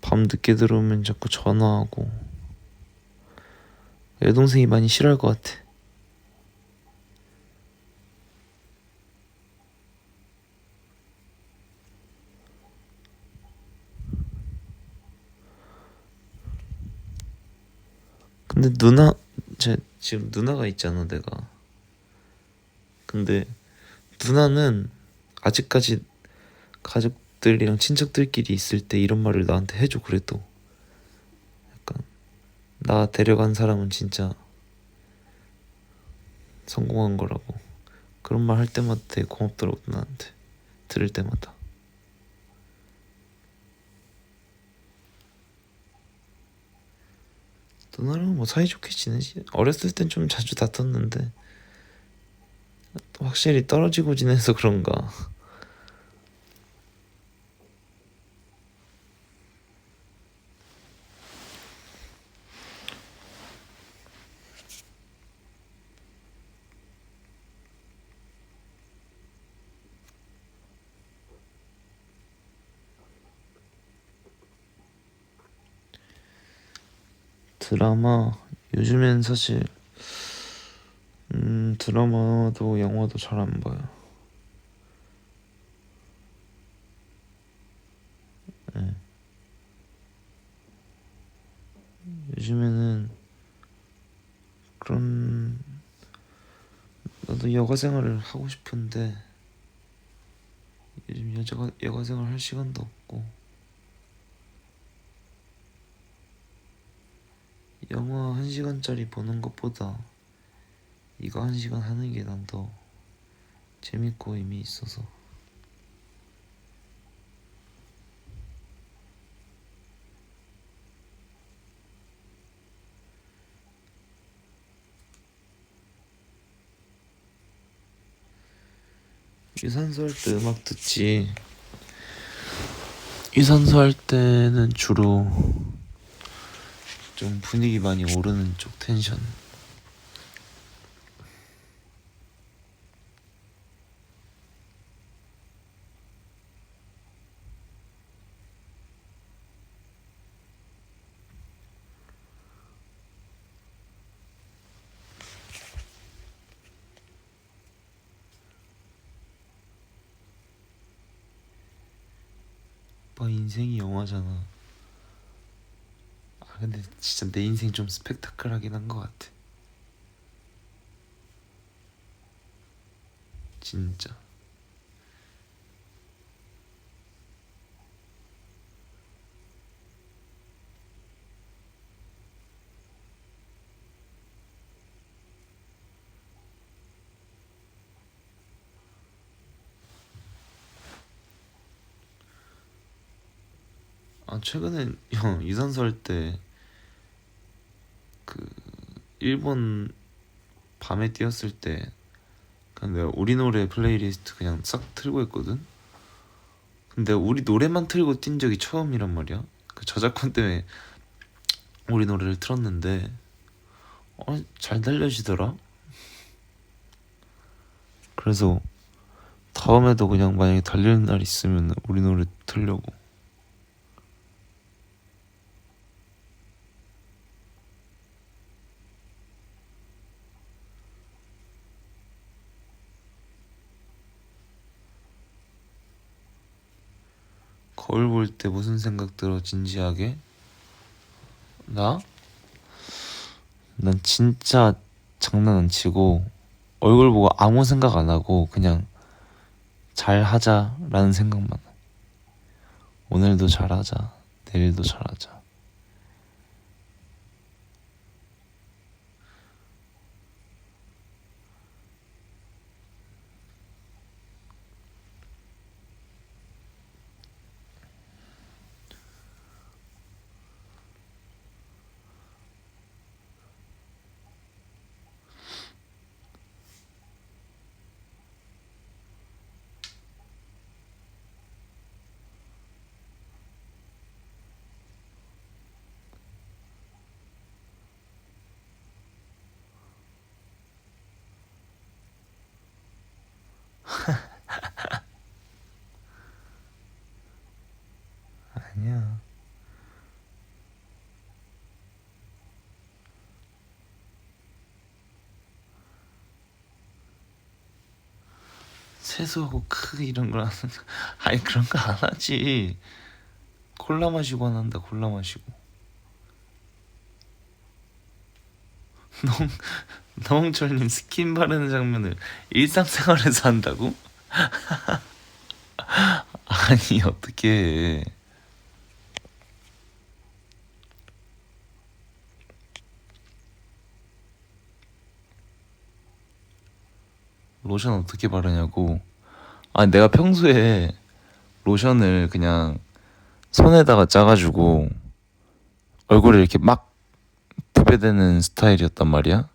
밤 늦게 들어오면 자꾸 전화하고. 여동생이 많이 싫어할 것 같아. 근데 지금 누나가 있잖아, 내가. 근데 누나는 아직까지 가족들이랑 친척들끼리 있을 때 이런 말을 나한테 해줘. 그래도 약간 나 데려간 사람은 진짜 성공한 거라고 그런 말 할 때마다 되게 고맙더라고. 누나한테 들을 때마다. 누나랑 뭐 사이좋게 지내지. 어렸을 땐 좀 자주 다퉜는데 확실히 떨어지고 지내서 그런가. 드라마 요즘엔 사실 드라마도 영화도 잘 안 봐요. 네. 요즘에는 그런 나도 여가 생활을 하고 싶은데 요즘 여가 생활 할 시간도 없고 영화 1시간짜리 보는 것보다 이거 1시간 하는 게 난 더 재밌고 의미 있어서. 유산소 할 때 음악 듣지. 유산소 할 때는 주로 좀 분위기 많이 오르는 쪽 텐션. 오빠 인생이 영화잖아. 아 근데 진짜 내 인생 좀 스펙타클하긴 한 것 같아. 진짜. 아 최근에 형 유산소 할 때 그 일본 밤에 뛰었을 때 그냥 내가 우리 노래 플레이리스트 그냥 싹 틀고 했거든. 근데 우리 노래만 틀고 뛴 적이 처음이란 말이야. 그 저작권 때문에 우리 노래를 틀었는데 잘 달려지더라. 그래서 다음에도 그냥 만약에 달리는 날 있으면 우리 노래 틀려고. 거울 볼 때 무슨 생각 들어 진지하게? 나? 난 진짜 장난 안 치고 얼굴 보고 아무 생각 안 하고 그냥 잘하자라는 생각만 해. 오늘도 잘하자. 내일도 잘하자. 세수하고 이런 걸 하는 아니 그런 거 안 하지. 콜라 마시고 안 한다. 콜라 마시고. 노 노홍철님 스킨 바르는 장면을 일상생활에서 한다고? 아니 어떻게 해. 로션 어떻게 바르냐고. 아니 내가 평소에 로션을 그냥 손에다가 짜가지고 얼굴에 이렇게 막 부배대는 스타일이었단 말이야.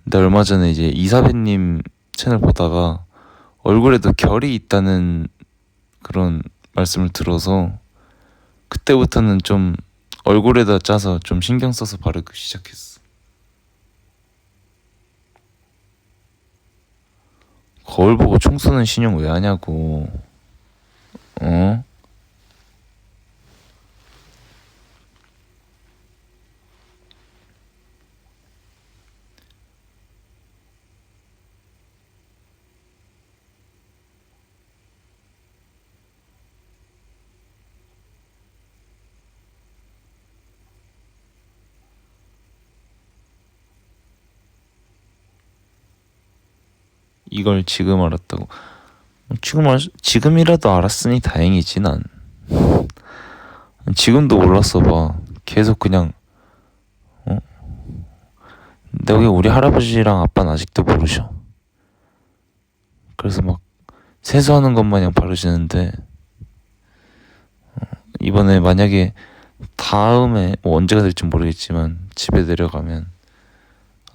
근데 얼마 전에 이제 이사배님 채널 보다가 얼굴에도 결이 있다는 그런 말씀을 들어서 그때부터는 좀 얼굴에다 짜서 좀 신경 써서 바르기 시작했어. 거울 보고 총 쏘는 신용 왜 하냐고. 어? 이걸 지금 알았다고. 지금이라도 알았으니 다행이지 난. 지금도 몰랐어 봐. 계속 그냥 근데 여기 우리 할아버지랑 아빠는 아직도 모르셔. 그래서 막 세수하는 것 마냥 바르시는데 이번에 만약에 다음에 뭐 언제가 될지 모르겠지만 집에 내려가면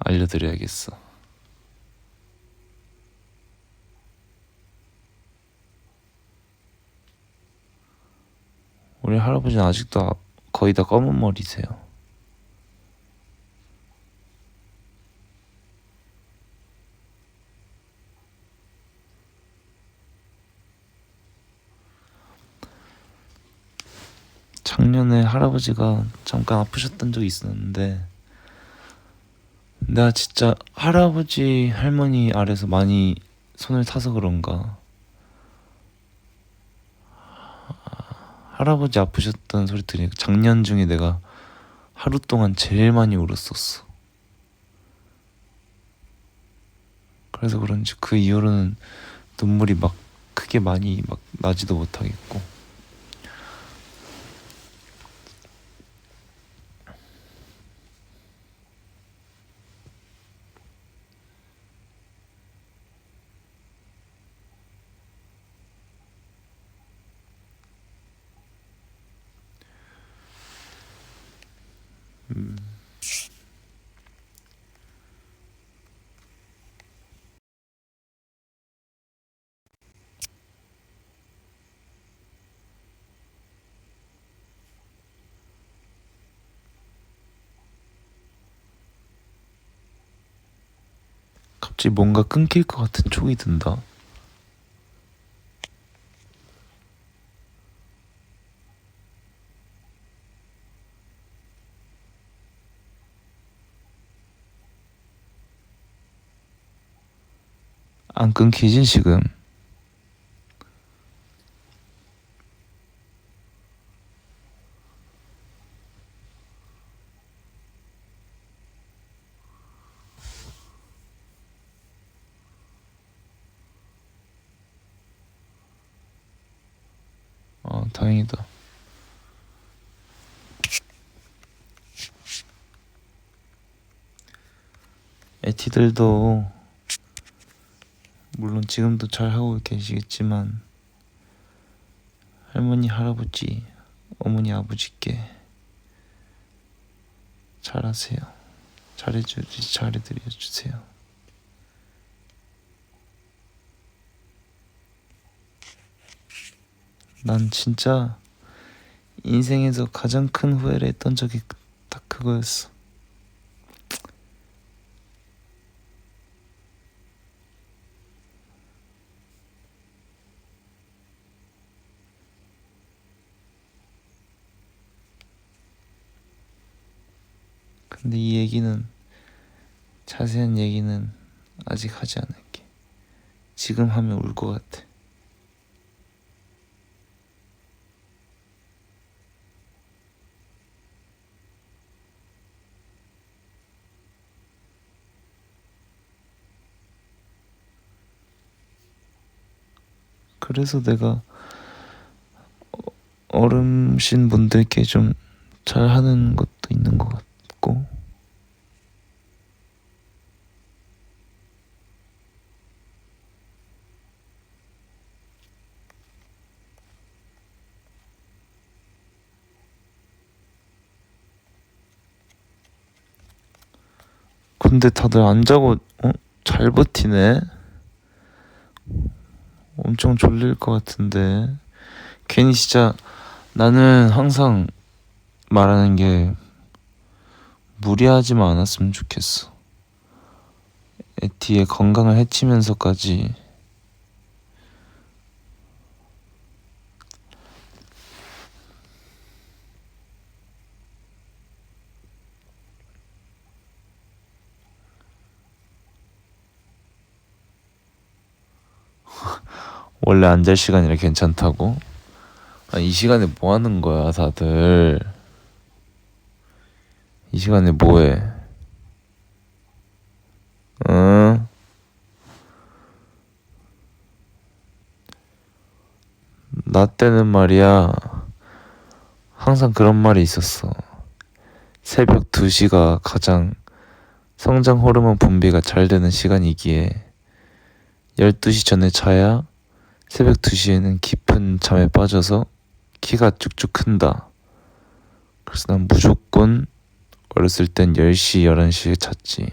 알려드려야겠어. 우리 할아버지는 아직도 거의 다 검은 머리세요. 작년에 할아버지가 잠깐 아프셨던 적이 있었는데 내가 진짜 할아버지 할머니 아래서 많이 손을 타서 그런가 할아버지 아프셨던 소리 들으니까 작년 중에 내가 하루 동안 제일 많이 울었었어. 그래서 그런지 그 이후로는 눈물이 막 크게 많이 막 나지도 못하겠고. 음. 갑자기 뭔가 끊길 것 같은 촉이 든다. 안 끊기지 지금? 다행이다. 에티들도 물론 지금도 잘 하고 계시겠지만 할머니, 할아버지, 어머니, 아버지께 잘하세요. 잘해드려 주세요. 난 진짜 인생에서 가장 큰 후회를 했던 적이 딱 그거였어. 근데 자세한 얘기는 아직 하지 않을게. 지금 하면 울 것 같아. 그래서 내가 어르신 분들께 좀 잘하는 것도 있는 것 같고. 근데 다들 안 자고 잘 버티네. 엄청 졸릴 것 같은데. 괜히 진짜 나는 항상 말하는 게 무리하지만 않았으면 좋겠어. 에티의 건강을 해치면서까지. 원래 안 잘 시간이라 괜찮다고? 이 시간에 뭐 하는 거야, 다들? 이 시간에 뭐 해? 응? 나 때는 말이야, 항상 그런 말이 있었어. 새벽 2시가 가장 성장 호르몬 분비가 잘 되는 시간이기에 12시 전에 자야 새벽 2시에는 깊은 잠에 빠져서 키가 쭉쭉 큰다. 그래서 난 무조건 어렸을 땐 10시, 11시에 잤지.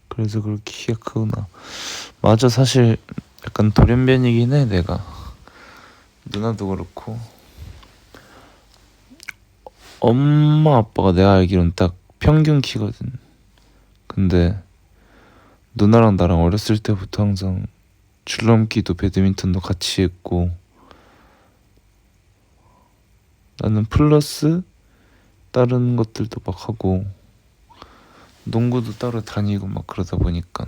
그래서 그렇게 키가 크구나. 맞아, 사실 약간 돌연변이긴 해, 내가. 누나도 그렇고. 엄마 아빠가 내가 알기로는 딱 평균 키거든. 근데 누나랑 나랑 어렸을 때부터 항상 줄넘기도 배드민턴도 같이 했고, 나는 플러스 다른 것들도 막 하고, 농구도 따로 다니고 막 그러다 보니까.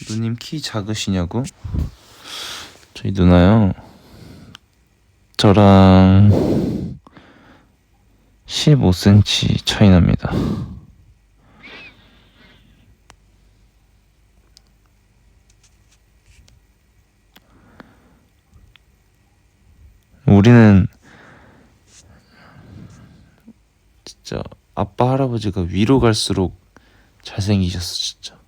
누님 키 작으시냐고? 저희 누나요, 저랑 15cm 차이 납니다. 우리는 진짜 아빠 할아버지가 위로 갈수록 잘생기셨어, 진짜.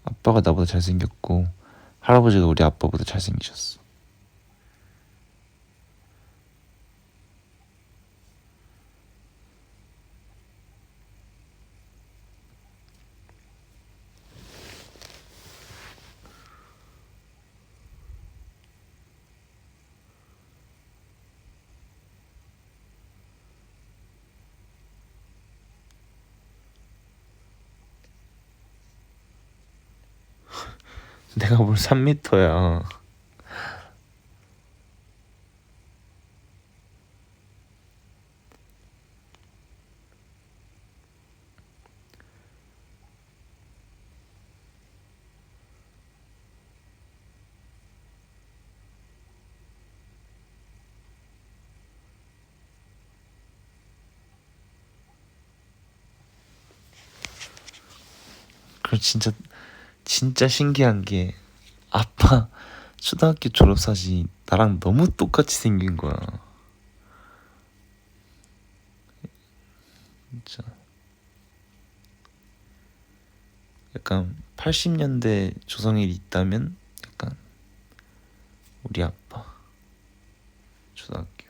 아빠가 나보다 잘생겼고 할아버지가 우리 아빠보다 잘생기셨어. 내가 뭘 3m야. 그리고 진짜 신기한 게 아빠 초등학교 졸업사진 나랑 너무 똑같이 생긴 거야. 진짜 약간 80년대 조성일이 있다면 약간 우리 아빠 초등학교.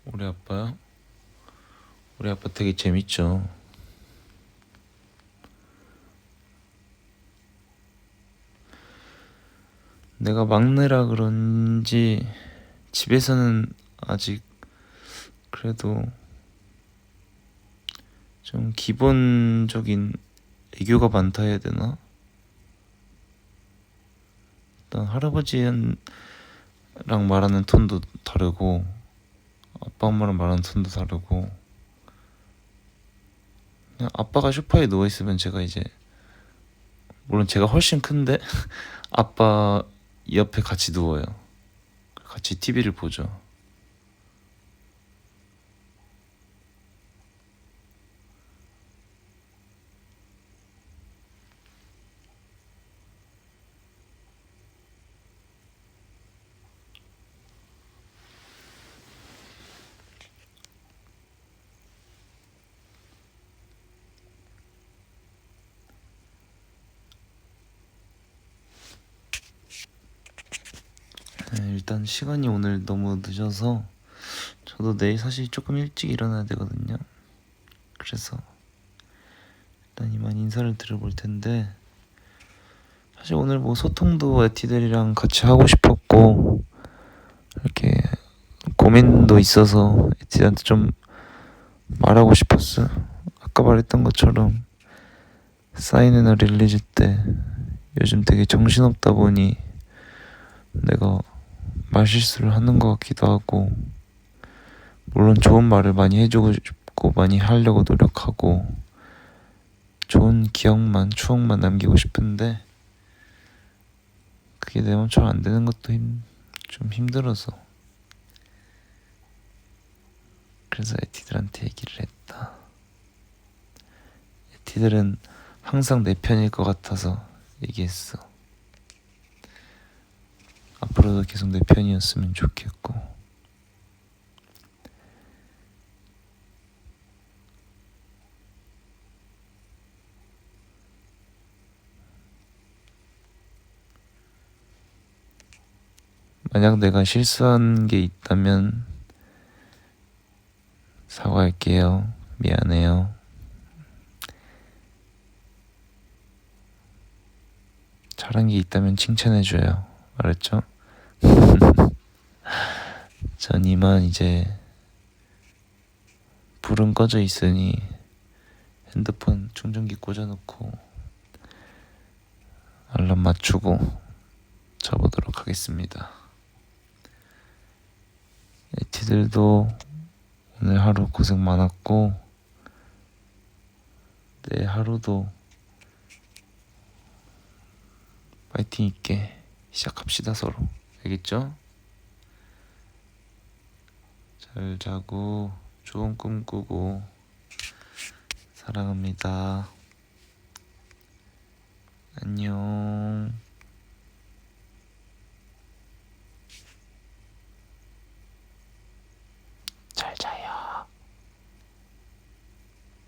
우리 아빠요? 우리 아빠 되게 재밌죠. 내가 막내라 그런지 집에서는 아직 그래도 좀 기본적인 애교가 많다 해야 되나? 일단 할아버지랑 말하는 톤도 다르고 아빠 엄마랑 말하는 톤도 다르고, 그냥 아빠가 소파에 누워있으면 제가 이제, 물론 제가 훨씬 큰데 아빠 옆에 같이 누워요. 같이 TV를 보죠. 네, 일단 시간이 오늘 너무 늦어서 저도 내일 사실 조금 일찍 일어나야 되거든요. 그래서 일단 이만 인사를 드려볼 텐데, 사실 오늘 뭐 소통도 에티들이랑 같이 하고 싶었고 이렇게 고민도 있어서 에티한테 좀 말하고 싶었어. 아까 말했던 것처럼 사인이나 릴리즈 때 요즘 되게 정신없다 보니 내가 말실수를 하는 것 같기도 하고, 물론 좋은 말을 많이 해주고 싶고 많이 하려고 노력하고 좋은 기억만 추억만 남기고 싶은데 그게 내 맘처럼 안 되는 것도 좀 힘들어서, 그래서 에티들한테 얘기를 했다. 에티들은 항상 내 편일 것 같아서 얘기했어. 앞으로도 계속 내 편이었으면 좋겠고. 만약 내가 실수한 게 있다면 사과할게요. 미안해요. 잘한 게 있다면 칭찬해줘요. 알았죠? 전 이만 이제 불은 꺼져 있으니 핸드폰 충전기 꽂아놓고 알람 맞추고 자보도록 하겠습니다. 에티들도 오늘 하루 고생 많았고 내 하루도 파이팅 있게 시작합시다. 서로. 알겠죠? 잘 자고 좋은 꿈 꾸고 사랑합니다. 안녕.